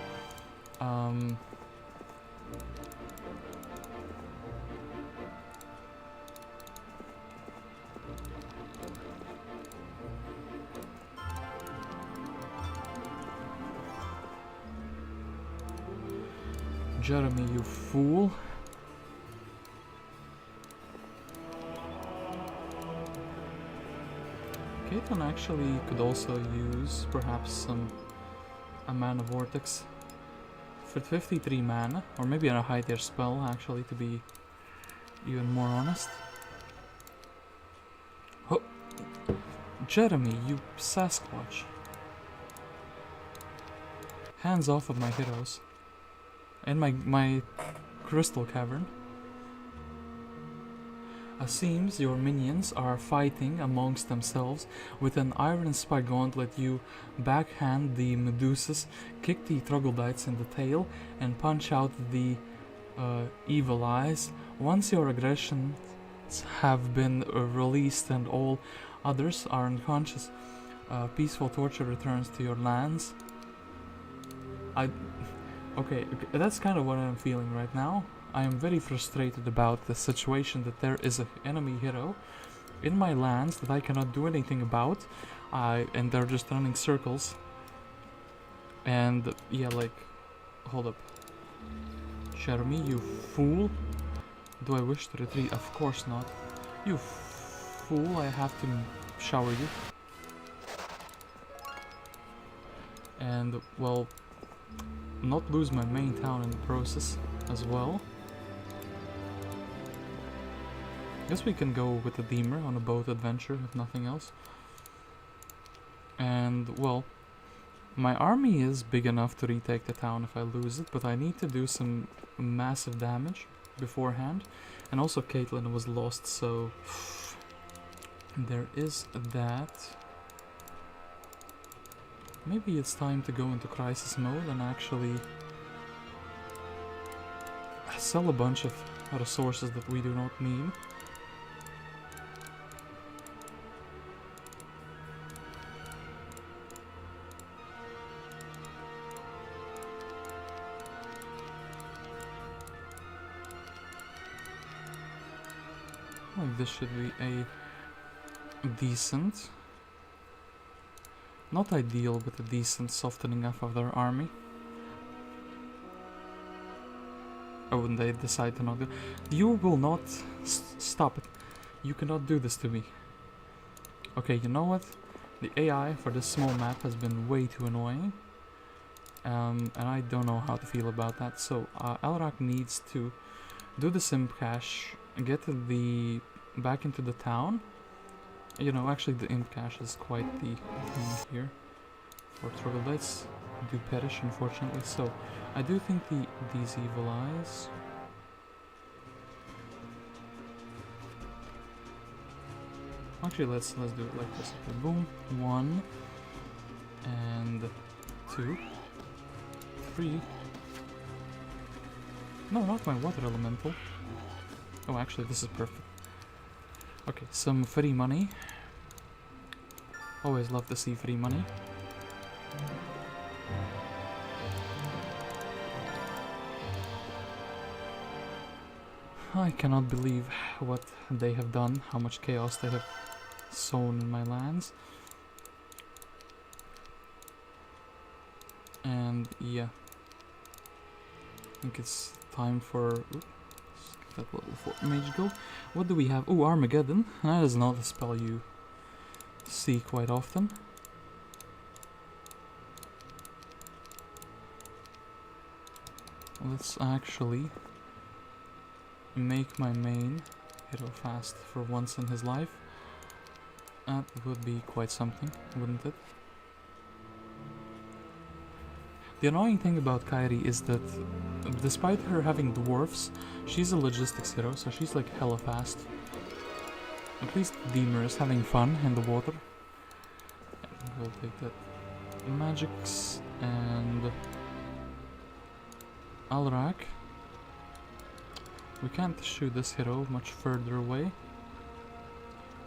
Jeremy, you fool. Caitlin actually could also use perhaps a mana vortex for 53 mana, or maybe a high tier spell actually, to be even more honest. Oh, Jeremy, you Sasquatch. Hands off of my heroes. And my crystal cavern. Seems your minions are fighting amongst themselves. With an iron spike gauntlet, you backhand the Medusas, kick the troglodytes in the tail, and punch out the evil eyes. Once your aggressions have been released and all others are unconscious, peaceful torture returns to your lands. Okay, that's kind of what I'm feeling right now. I am very frustrated about the situation that there is an enemy hero in my lands that I cannot do anything about, and they're just running circles. And yeah, like, hold up. Jeremy, you fool. Do I wish to retreat? Of course not. You fool, I have to shower you. And, well, not lose my main town in the process as well. Guess we can go with the Deemer on a boat adventure, if nothing else. And, well, my army is big enough to retake the town if I lose it, but I need to do some massive damage beforehand. And also Caitlin was lost, so there is that. Maybe it's time to go into crisis mode and actually sell a bunch of resources that we do not need. Like, this should be a decent, not ideal, but a decent softening up of their army. Oh, and they decide to not do. You will not stop it. You cannot do this to me. Okay, you know what? The AI for this small map has been way too annoying. And I don't know how to feel about that. So Arlach needs to do the simp cache, get back into the town. You know, actually the imp cache is quite the thing here. For troglodytes do perish, unfortunately. So I do think these evil eyes. Actually, let's do it like this. Okay, boom, 1 and 2, 3. No, not my water elemental. Oh, actually, this is perfect. Okay, some free money. Always love to see free money. I cannot believe what they have done, how much chaos they have sown in my lands. And yeah, I think it's time for that level 4 mage guild. What do we have? Oh, Armageddon. That is not a spell you see quite often. Let's actually make my main hero fast for once in his life. That would be quite something, wouldn't it? The annoying thing about Kairi is that despite her having dwarfs, she's a logistics hero, so she's like hella fast. At least Deemer is having fun in the water. And we'll take that magics and Arlach. We can't shoot this hero much further away.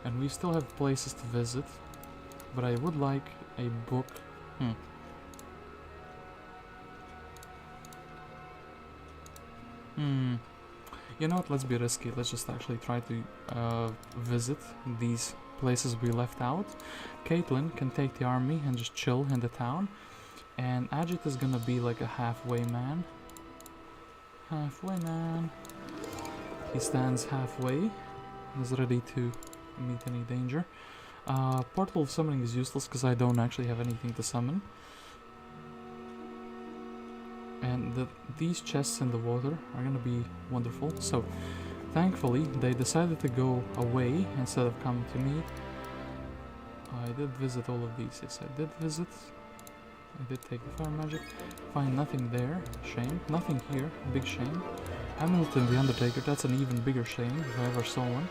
And we still have places to visit. But I would like a book. You know what, let's be risky. Let's just actually try to visit these places we left out. Caitlin can take the army and just chill in the town. And Agit is gonna be like a halfway man. halfway, man. He stands halfway. Is ready to meet any danger. Portal of summoning is useless because I don't actually have anything to summon. And these chests in the water are gonna be wonderful. So, thankfully, they decided to go away instead of coming to me. I did visit all of these. Yes, I did visit. I did take the fire magic. Find nothing there. Shame. Nothing here. Big shame. Hamilton the Undertaker. That's an even bigger shame if I ever saw one.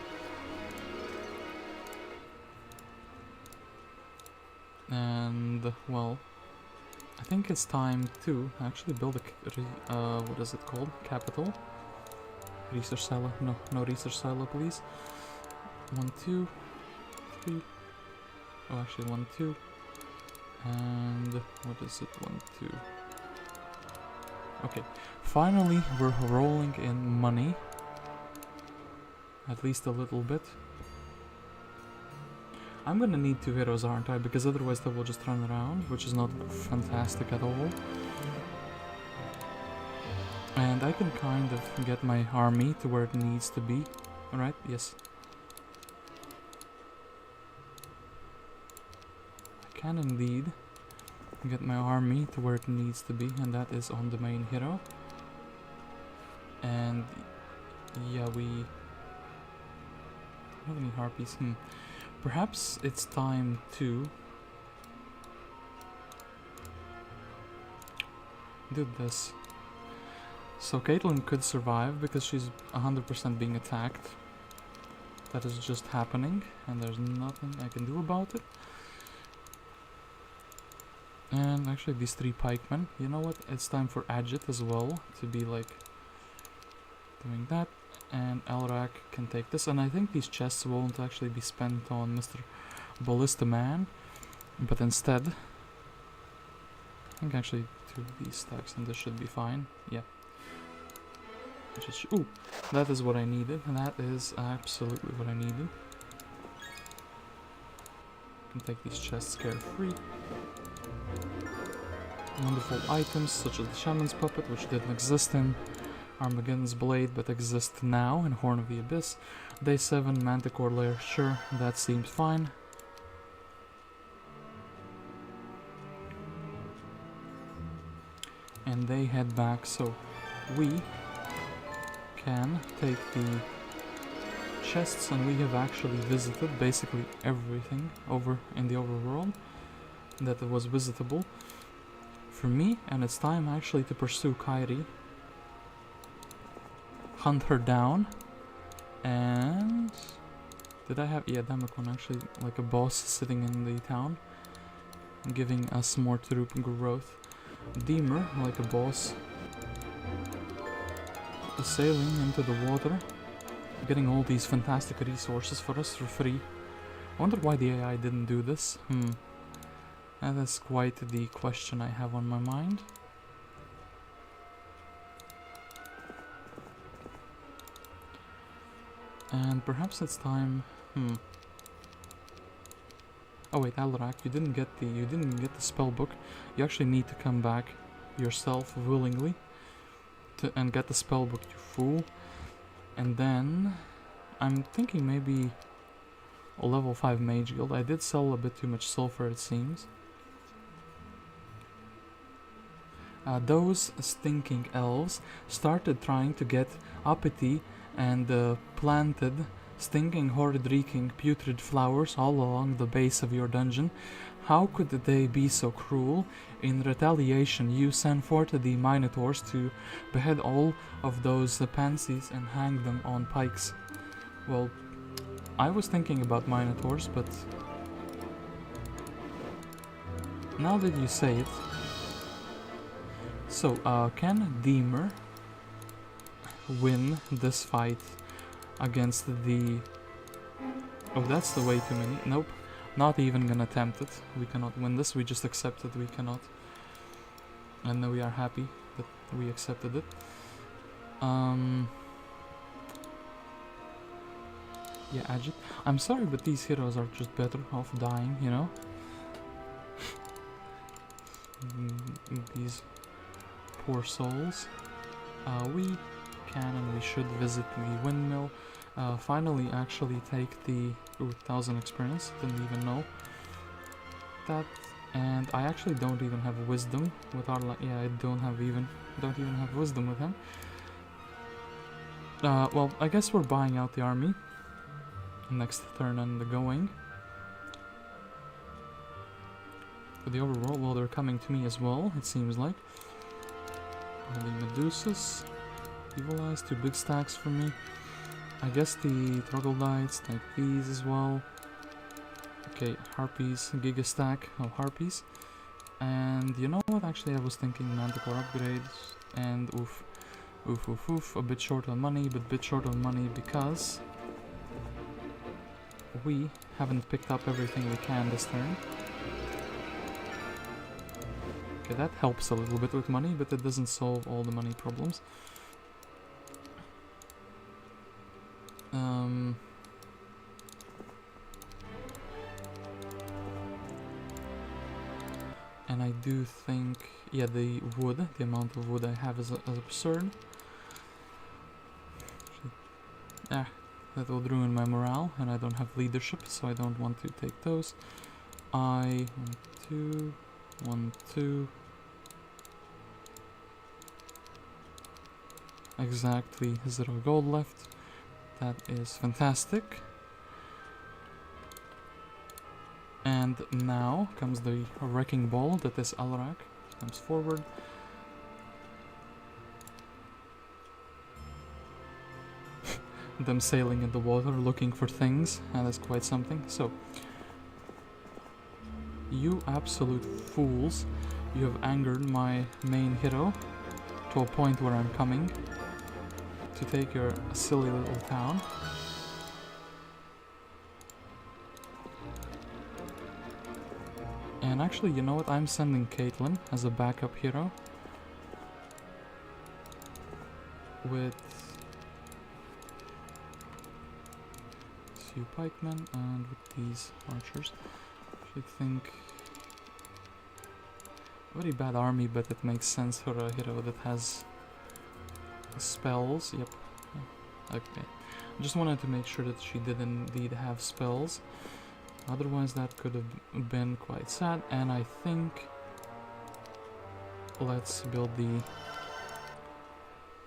And, well, I think it's time to actually build a, what is it called? Capital? Research silo? No, no research silo, please. 1, 2, 3. Oh, actually 1, 2. And, what is it? 1, 2. Okay, finally we're rolling in money. At least a little bit. I'm gonna need 2 heroes, aren't I? Because otherwise they will just run around, which is not fantastic at all. And I can kind of get my army to where it needs to be. Alright, yes. I can indeed get my army to where it needs to be, and that is on the main hero. And yeah, we don't have any harpies. Perhaps it's time to do this. So Caitlyn could survive because she's 100% being attacked. That is just happening, and there's nothing I can do about it. And actually these 3 pikemen, you know what, it's time for Agit as well to be like doing that. And Arlach can take this, and I think these chests won't actually be spent on Mr. Ballista Man, but instead I think actually 2 of these stacks and this should be fine. Yeah. Just ooh, that is what I needed, and that is absolutely what I needed. Can take these chests carefree. Wonderful items such as the Shaman's Puppet, which didn't exist in Armageddon's Blade, but exists now in Horn of the Abyss. Day 7, Manticore Lair, sure, that seems fine. And they head back, so we can take the chests, and we have actually visited basically everything over in the overworld that was visitable for me, and it's time actually to pursue Kairi. Hunt her down, and did I have, yeah, Damocon actually, like a boss sitting in the town, giving us more troop growth. Deemer, like a boss, is sailing into the water, getting all these fantastic resources for us for free. I wonder why the AI didn't do this. That is quite the question I have on my mind. And perhaps it's time. Oh wait, Arlach, you didn't get the spell book. You actually need to come back yourself willingly and get the spell book, you fool. And then I'm thinking maybe a level 5 mage guild. I did sell a bit too much sulfur, it seems. Those stinking elves started trying to get uppity and planted stinking, horrid, reeking, putrid flowers all along the base of your dungeon. How could they be so cruel? In retaliation, you sent forth the Minotaurs to behead all of those pansies and hang them on pikes. Well, I was thinking about Minotaurs, but now that you say it. So, can Deemer win this fight against the... Oh, that's the way too many. Nope. Not even gonna attempt it. We cannot win this. We just accept it. We cannot. And we are happy that we accepted it. Yeah, Agit. I'm sorry, but these heroes are just better off dying, you know? These poor souls. We can, and we should visit the windmill. Finally actually take the 1000 experience, didn't even know that. And I actually don't even have wisdom with Arlach. Yeah, I don't even have wisdom with him. Well, I guess we're buying out the army next turn and going. For the overworld, well, they're coming to me as well, it seems like. The Medusas, Evil Eyes, 2 big stacks for me. I guess the troglodytes, like these as well. Okay, Harpies, Giga stack of Harpies. And you know what, actually I was thinking Manticore upgrades, and oof, a bit short on money, but bit short on money because we haven't picked up everything we can this turn. Okay, that helps a little bit with money, but it doesn't solve all the money problems. And I do think, yeah, the wood, the amount of wood I have is absurd. That will ruin my morale, and I don't have leadership, so I don't want to take those. 1, 2, 1, 2. Exactly 0 gold left. That is fantastic. And now comes the wrecking ball, that is Arlach. Comes forward. Them sailing in the water looking for things, and that's quite something. So, you absolute fools, you have angered my main hero to a point where I'm coming to take your silly little town. And actually, you know what? I'm sending Caitlyn as a backup hero with few pikemen and with these archers. I think very bad army, but it makes sense for a hero that has spells. Yep. Okay. I just wanted to make sure that she did indeed have spells. Otherwise that could have been quite sad. And I think let's build the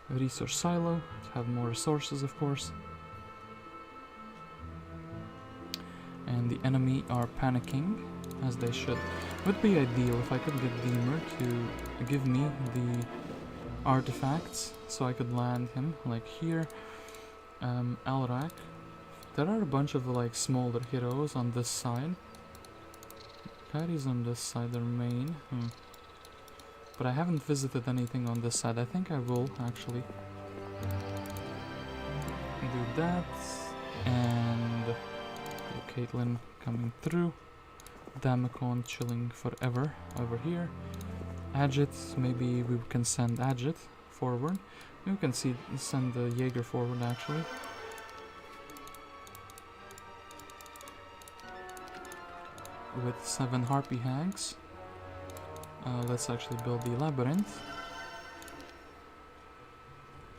resource silo to have more resources, of course. And the enemy are panicking, as they should. Would be ideal if I could get Deemer to give me the artifacts so I could land him, like here. Arlach. There are a bunch of like smaller heroes on this side. Kyrie's on this side, their main. But I haven't visited anything on this side. I think I will actually do that. And Caitlyn coming through. Damacon chilling forever over here. Agit, maybe we can send Agit forward. We can send the Jaeger forward actually. With 7 Harpy Hags. Let's actually build the labyrinth.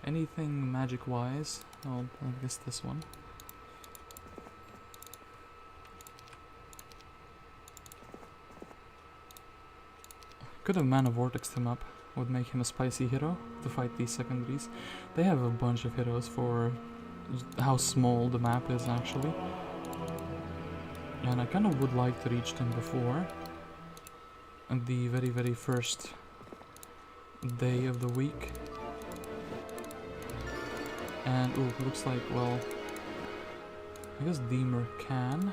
Anything magic wise? Oh, I guess this one. Could have Mana Vortex him up, would make him a spicy hero to fight these secondaries. They have a bunch of heroes for how small the map is actually. And I kind of would like to reach them before the very first day of the week. And ooh, looks like, well, I guess Deemer can.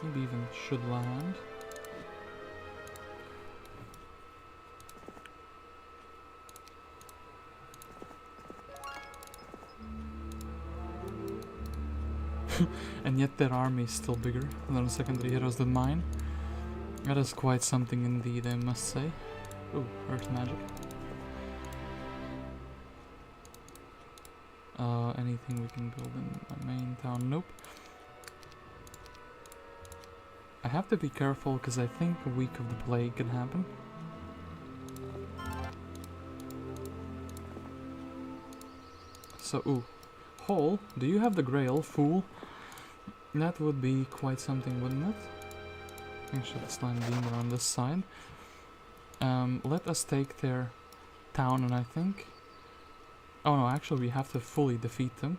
Maybe even should land. And yet their army is still bigger than the secondary heroes than mine. That is quite something indeed, I must say. Ooh, Earth Magic. Anything we can build in my main town? Nope. I have to be careful because I think a week of the plague could happen. So, ooh. Hole, do you have the grail, fool? That would be quite something, wouldn't it? Actually, let's land Deemer on this side. Let us take their town, and I think... Oh no, actually we have to fully defeat them.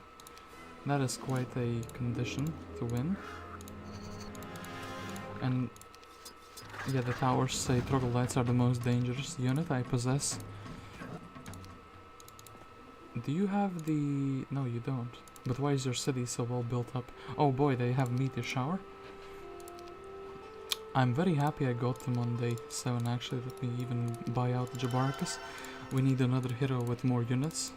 That is quite a condition to win. And... yeah, the towers say troglodytes are the most dangerous unit I possess. Do you have the... no, you don't. But why is your city so well built up? Oh boy, they have meteor shower. I'm very happy I got them on day 7 actually. Let me even buy out Jabarcus. We need another hero with more units.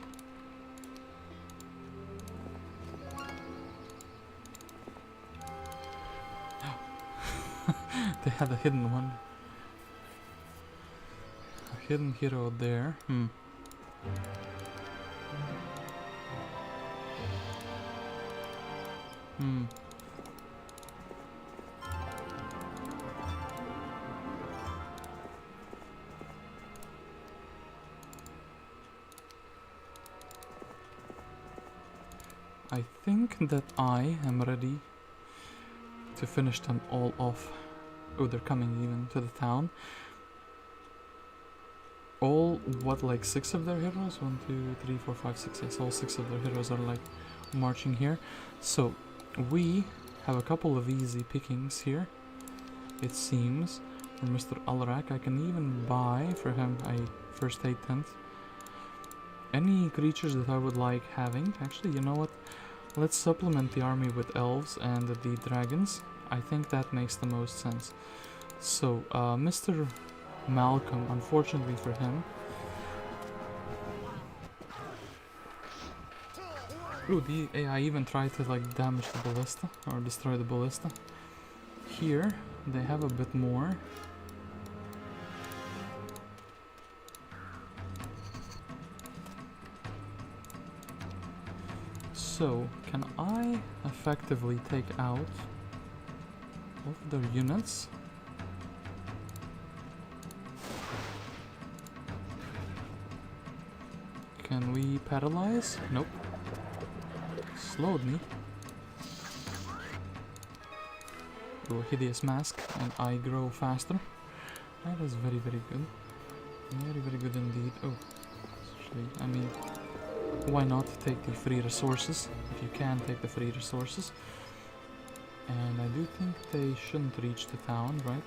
They had a hidden one. A hidden hero there. I think that I am ready to finish them all off. Oh, they're coming even to the town. All, what, like 6 of their heroes? 1, 2, 3, 4, 5, 6, yes, all 6 of their heroes are like marching here. So, we have a couple of easy pickings here, it seems. For Mr. Arlach, I can even buy for him a first aid tent. Any creatures that I would like having, actually, you know what? Let's supplement the army with elves and the dragons. I think that makes the most sense. So, Mr. Malcolm, unfortunately for him... Ooh, the AI even tried to like damage the ballista, or destroy the ballista. Here, they have a bit more. So, can I effectively take out of their units? Can we paralyze? Nope. Slowed me. Do a hideous mask and I grow faster. That is very, very good. Very, very good indeed. Oh, actually, I mean, why not take the free resources, if you can take the free resources. And I do think they shouldn't reach the town, right?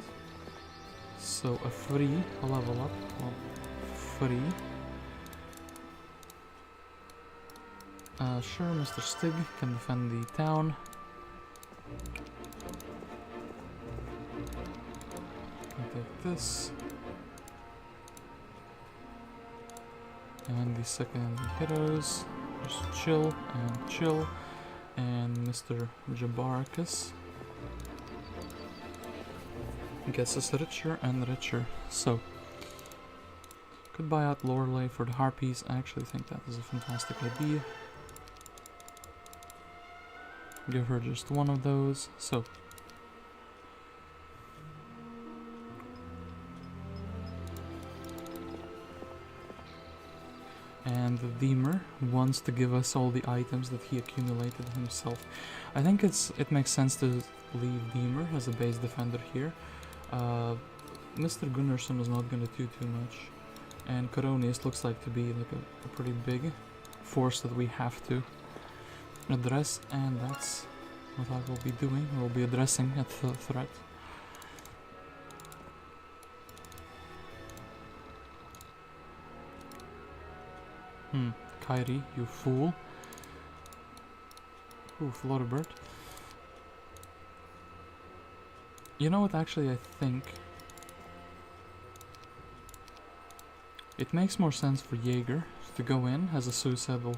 So a free level up, well, free. Sure, Mr. Stig can defend the town. Can take this. And the second heroes, just chill and chill. And Mr. Jabarcus gets us richer and richer. So, could buy out Lorelei for the harpies. I actually think that is a fantastic idea. Give her just one of those. So, and the Deemer wants to give us all the items that he accumulated himself. I think it makes sense to leave Deemer as a base defender here. Mr. Gunnarsson is not going to do too much, and Coronius looks like to be like a pretty big force that we have to address, and that's what I will be doing. I will be addressing a threat. Kyrie, you fool. Ooh, Flutterbird. You know what, actually, I think it makes more sense for Jaeger to go in as a suicidal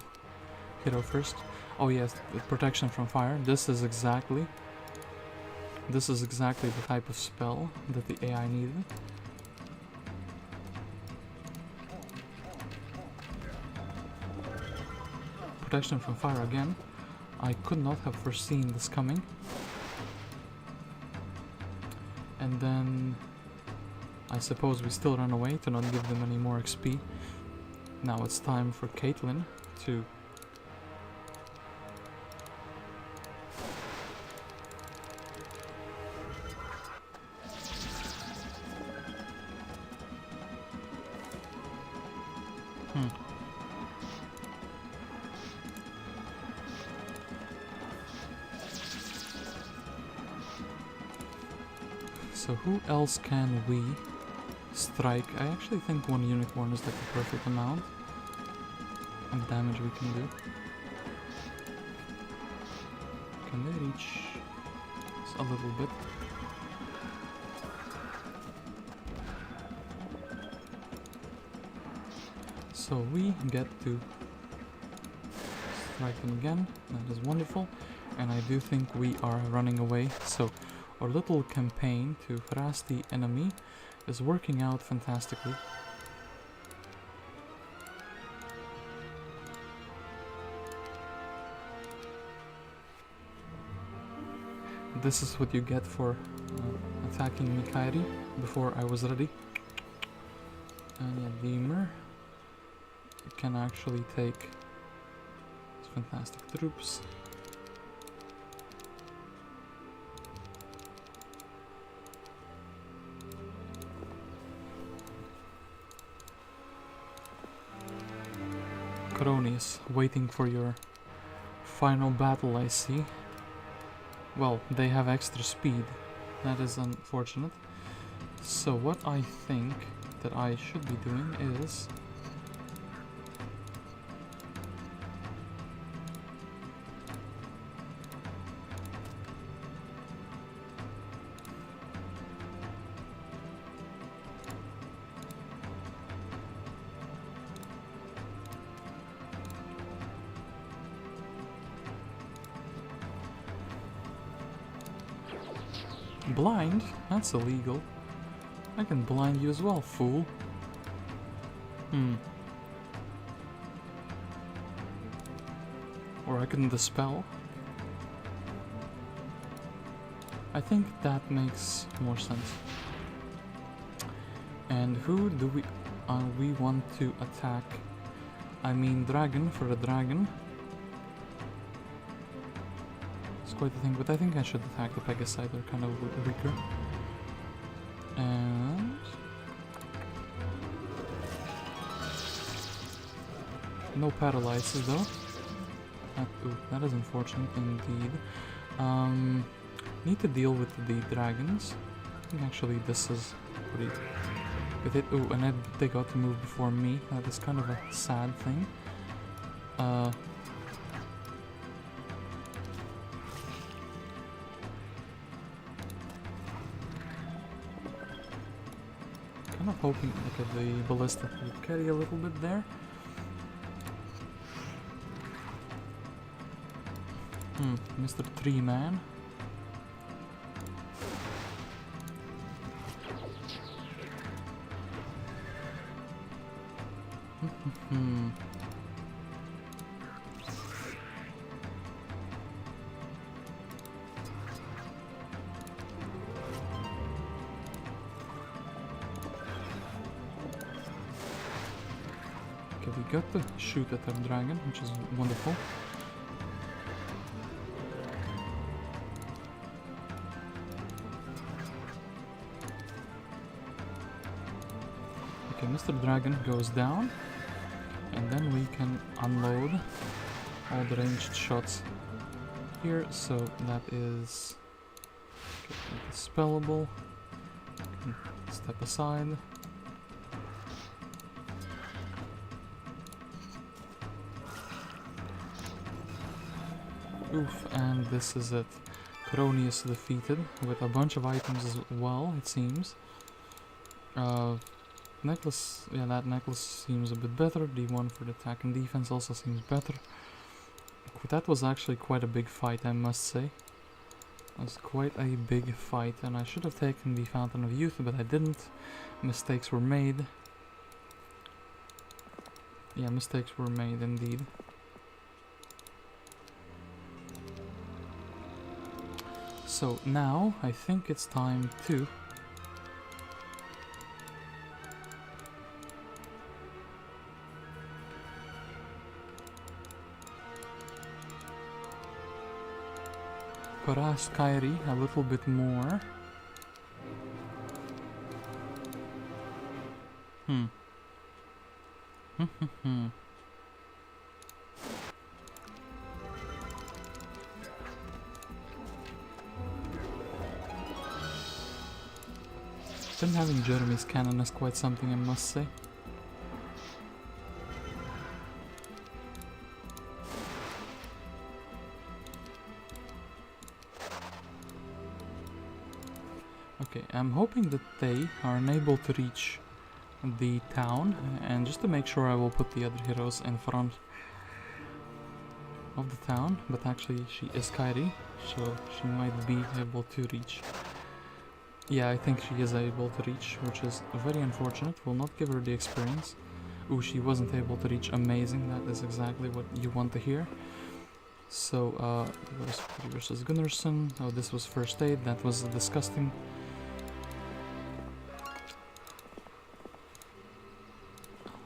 hero first. Oh yes, the protection from fire. This is exactly the type of spell that the AI needed. Protection from fire again. I could not have foreseen this coming. And then I suppose we still run away to not give them any more XP. Now it's time for Caitlyn to So who else can we strike? I actually think one unicorn is like the perfect amount of damage we can do. Can they reach a little bit? So we get to strike them again. That is wonderful. And I do think we are running away. So our little campaign to harass the enemy is working out fantastically. This is what you get for attacking Mikairi before I was ready. And yeah, Deemer can actually take these fantastic troops. Coronius, waiting for your final battle, I see. Well, they have extra speed. That is unfortunate. So what I think that I should be doing is... blind? That's illegal. I can blind you as well, fool. Or I can dispel. I think that makes more sense. And who do we want to attack? I mean dragon for a dragon. Quite a thing, but I think I should attack the Pegasi, they're kind of weaker. And... no paralyzes though. That is unfortunate indeed. Need to deal with the dragons. I think actually this is pretty... with it. Ooh, and they got to move before me. That is kind of a sad thing. Kind of hoping that the ballista will carry a little bit there. Mr. Tree Man. Okay, we got to shoot at our dragon, which is wonderful. Okay, Mr. Dragon goes down, and then we can unload all the ranged shots here. So that is spellable. Step aside. Oof, and this is it. Coronius defeated with a bunch of items as well, it seems. Necklace, yeah, that necklace seems a bit better. D1 for the attack and defense also seems better. That was actually quite a big fight, I must say. It was quite a big fight, and I should have taken the Fountain of Youth, but I didn't. Mistakes were made. Yeah, mistakes were made indeed. So now I think it's time to harass Kairi a little bit more. Been having Jeremy's cannon is quite something, I must say. Okay, I'm hoping that they are unable to reach the town, and just to make sure I will put the other heroes in front of the town, but actually she is Kairi, so she might be able to reach. Yeah, I think she is able to reach, which is very unfortunate. Will not give her the experience. Ooh, she wasn't able to reach. Amazing, that is exactly what you want to hear. So, was versus Gunnarsson. Oh, this was first aid, that was disgusting.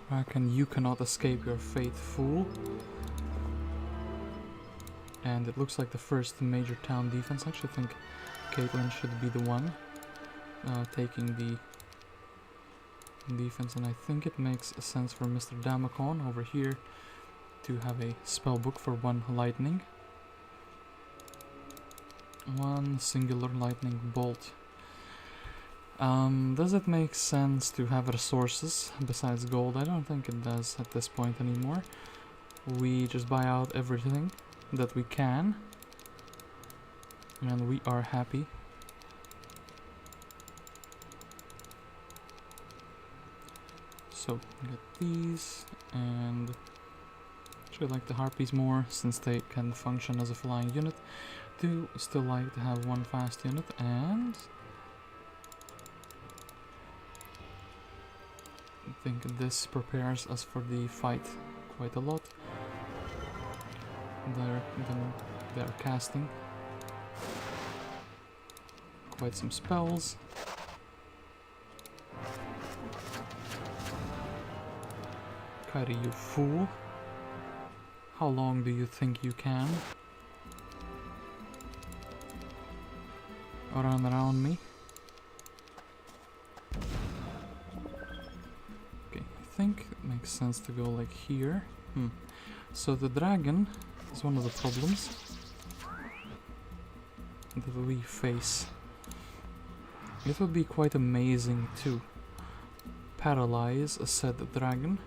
Reckon you cannot escape your fate, fool. And it looks like the first major town defense. I actually think Caitlyn should be the one taking the defense, and I think it makes sense for Mr. Damacon over here to have a spell book for one lightning. One singular lightning bolt. Does it make sense to have resources besides gold? I don't think it does at this point anymore. We just buy out everything that we can, and we are happy. So, get these, and actually like the harpies more, since they can function as a flying unit. Do still like to have one fast unit, and I think this prepares us for the fight quite a lot. They're casting quite some spells. Kairi, you fool. How long do you think you can run around me? Okay, I think it makes sense to go like here. So the dragon is one of the problems that we face. It would be quite amazing to paralyze a said dragon.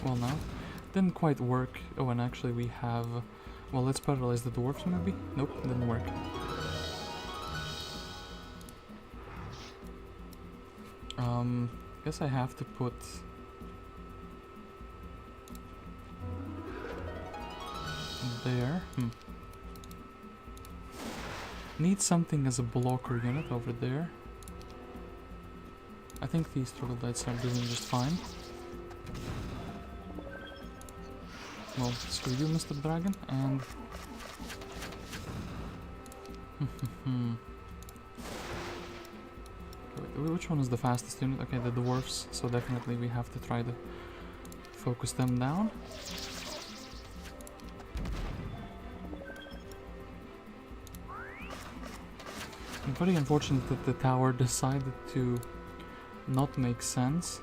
Well, now, didn't quite work. Oh, and actually we have... Well, let's paralyze the dwarves maybe? Nope, didn't work. Guess I have to put... there. Need something as a blocker unit over there. I think these troglodytes are doing just fine. Well, screw you, Mr. Dragon, and... Wait, which one is the fastest unit? Okay, the dwarfs, so definitely we have to try to focus them down. I'm very unfortunate that the tower decided to not make sense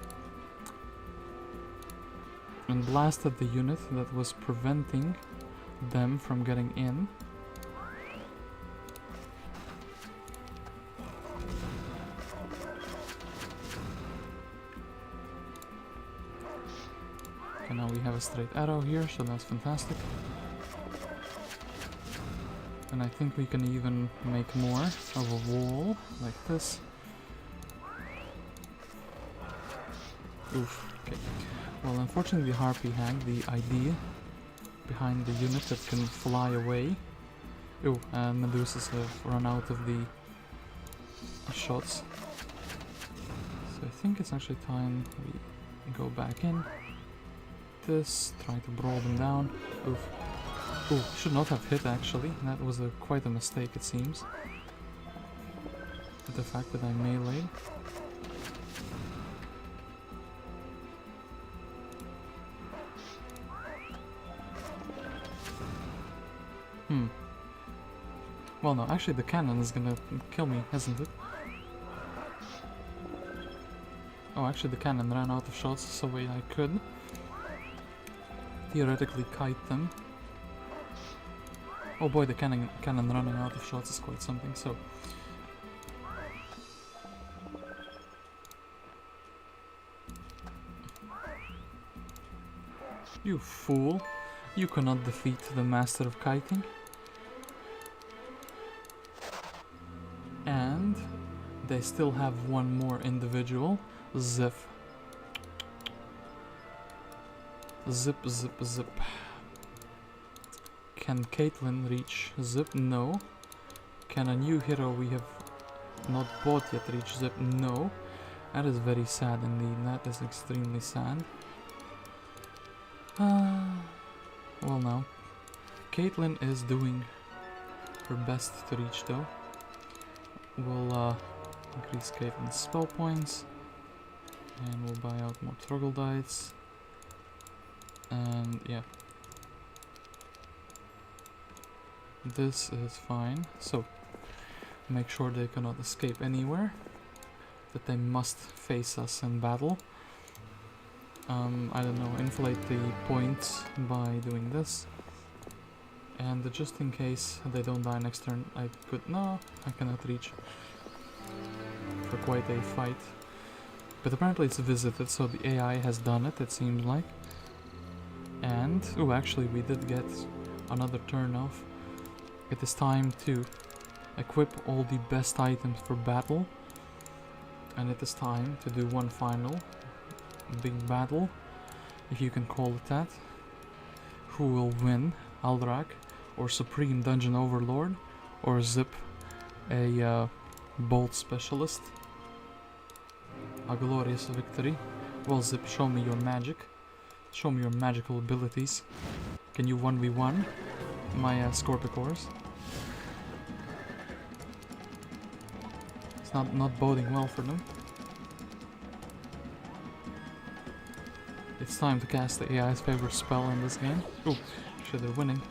and blasted the unit that was preventing them from getting in. Okay, now we have a straight arrow here, so that's fantastic. And I think we can even make more of a wall, like this. Oof, okay. Well, unfortunately the harpy hacked the idea behind the unit that can fly away. Oh, and Medusas have run out of the shots. So I think it's actually time we go back in. This, try to brawl them down. Oof. Oh, should not have hit actually. That was quite a mistake, it seems. But the fact that I meleeed. Well, no, actually the cannon is gonna kill me, isn't it? Oh, actually the cannon ran out of shots, so I could theoretically kite them. Oh boy, the cannon running out of shots is quite something, so... You fool! You cannot defeat the master of kiting. And they still have one more individual, Ziph. Zip, zip, zip. Can Caitlyn reach Zip? No. Can a new hero we have not bought yet reach Zip? No. That is very sad indeed. That is extremely sad. Well now. Caitlyn is doing her best to reach though. We'll increase Caitlyn's spell points. And we'll buy out more troglodytes. And yeah. This is fine. So, make sure they cannot escape anywhere. That they must face us in battle. I don't know, inflate the points by doing this. And just in case they don't die next turn, I could... No, I cannot reach. For quite a fight. But apparently it's visited, so the AI has done it, it seems like. And... oh, actually we did get another turn off. It is time to equip all the best items for battle. And it is time to do one final big battle, if you can call it that. Who will win? Arlach or Supreme Dungeon Overlord, or Zip, a bolt specialist? A glorious victory. Well, Zip, show me your magic. Show me your magical abilities. Can you 1v1 my Scorpicors? It's not boding well for them. It's time to cast the AI's favorite spell in this game. Oh, shit, they're winning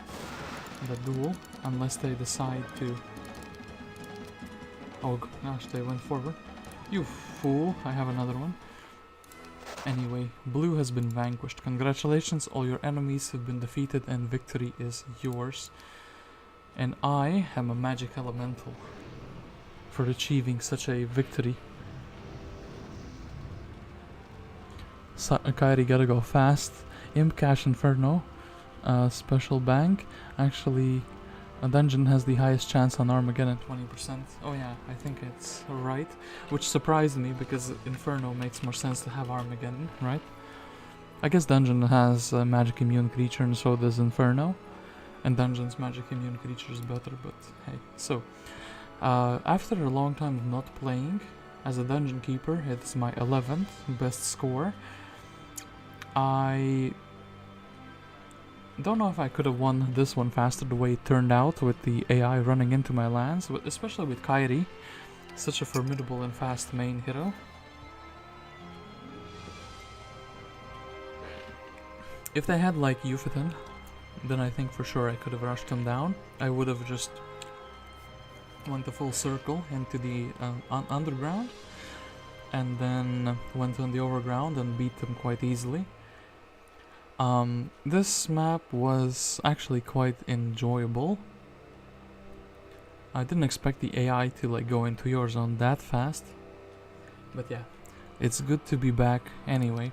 the duel, unless they decide to... oh gosh, they went forward. You fool, I have another one. Anyway, blue has been vanquished. Congratulations, all your enemies have been defeated and victory is yours. And I am a magic elemental for achieving such a victory. Kairi gotta go fast. Imp Cash Inferno. Special bank. Actually, a dungeon has the highest chance on Armageddon, 20%. Oh yeah, I think it's right. Which surprised me because Inferno makes more sense to have Armageddon, right? I guess dungeon has a magic immune creature and so does Inferno. And dungeon's magic immune creature is better, but hey. So, after a long time of not playing, as a dungeon keeper, it's my 11th best score. I don't know if I could have won this one faster the way it turned out with the AI running into my lands, especially with Kairi, such a formidable and fast main hero. If they had like Euphaton, then I think for sure I could have rushed him down. I would have just went the full circle into the underground and then went on the overground and beat them quite easily. This map was actually quite enjoyable. I didn't expect the AI to like go into your zone that fast. But yeah, it's good to be back anyway.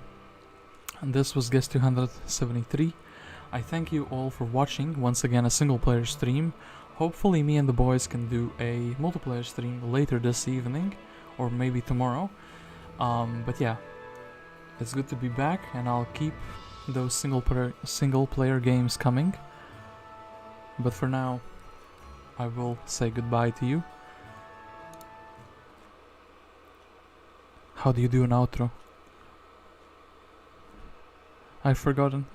And this was Guest 273. I thank you all for watching once again a single player stream. Hopefully me and the boys can do a multiplayer stream later this evening or maybe tomorrow. But yeah, it's good to be back and I'll keep those single player games coming. But for now, I will say goodbye to you. How do you do an outro? I've forgotten.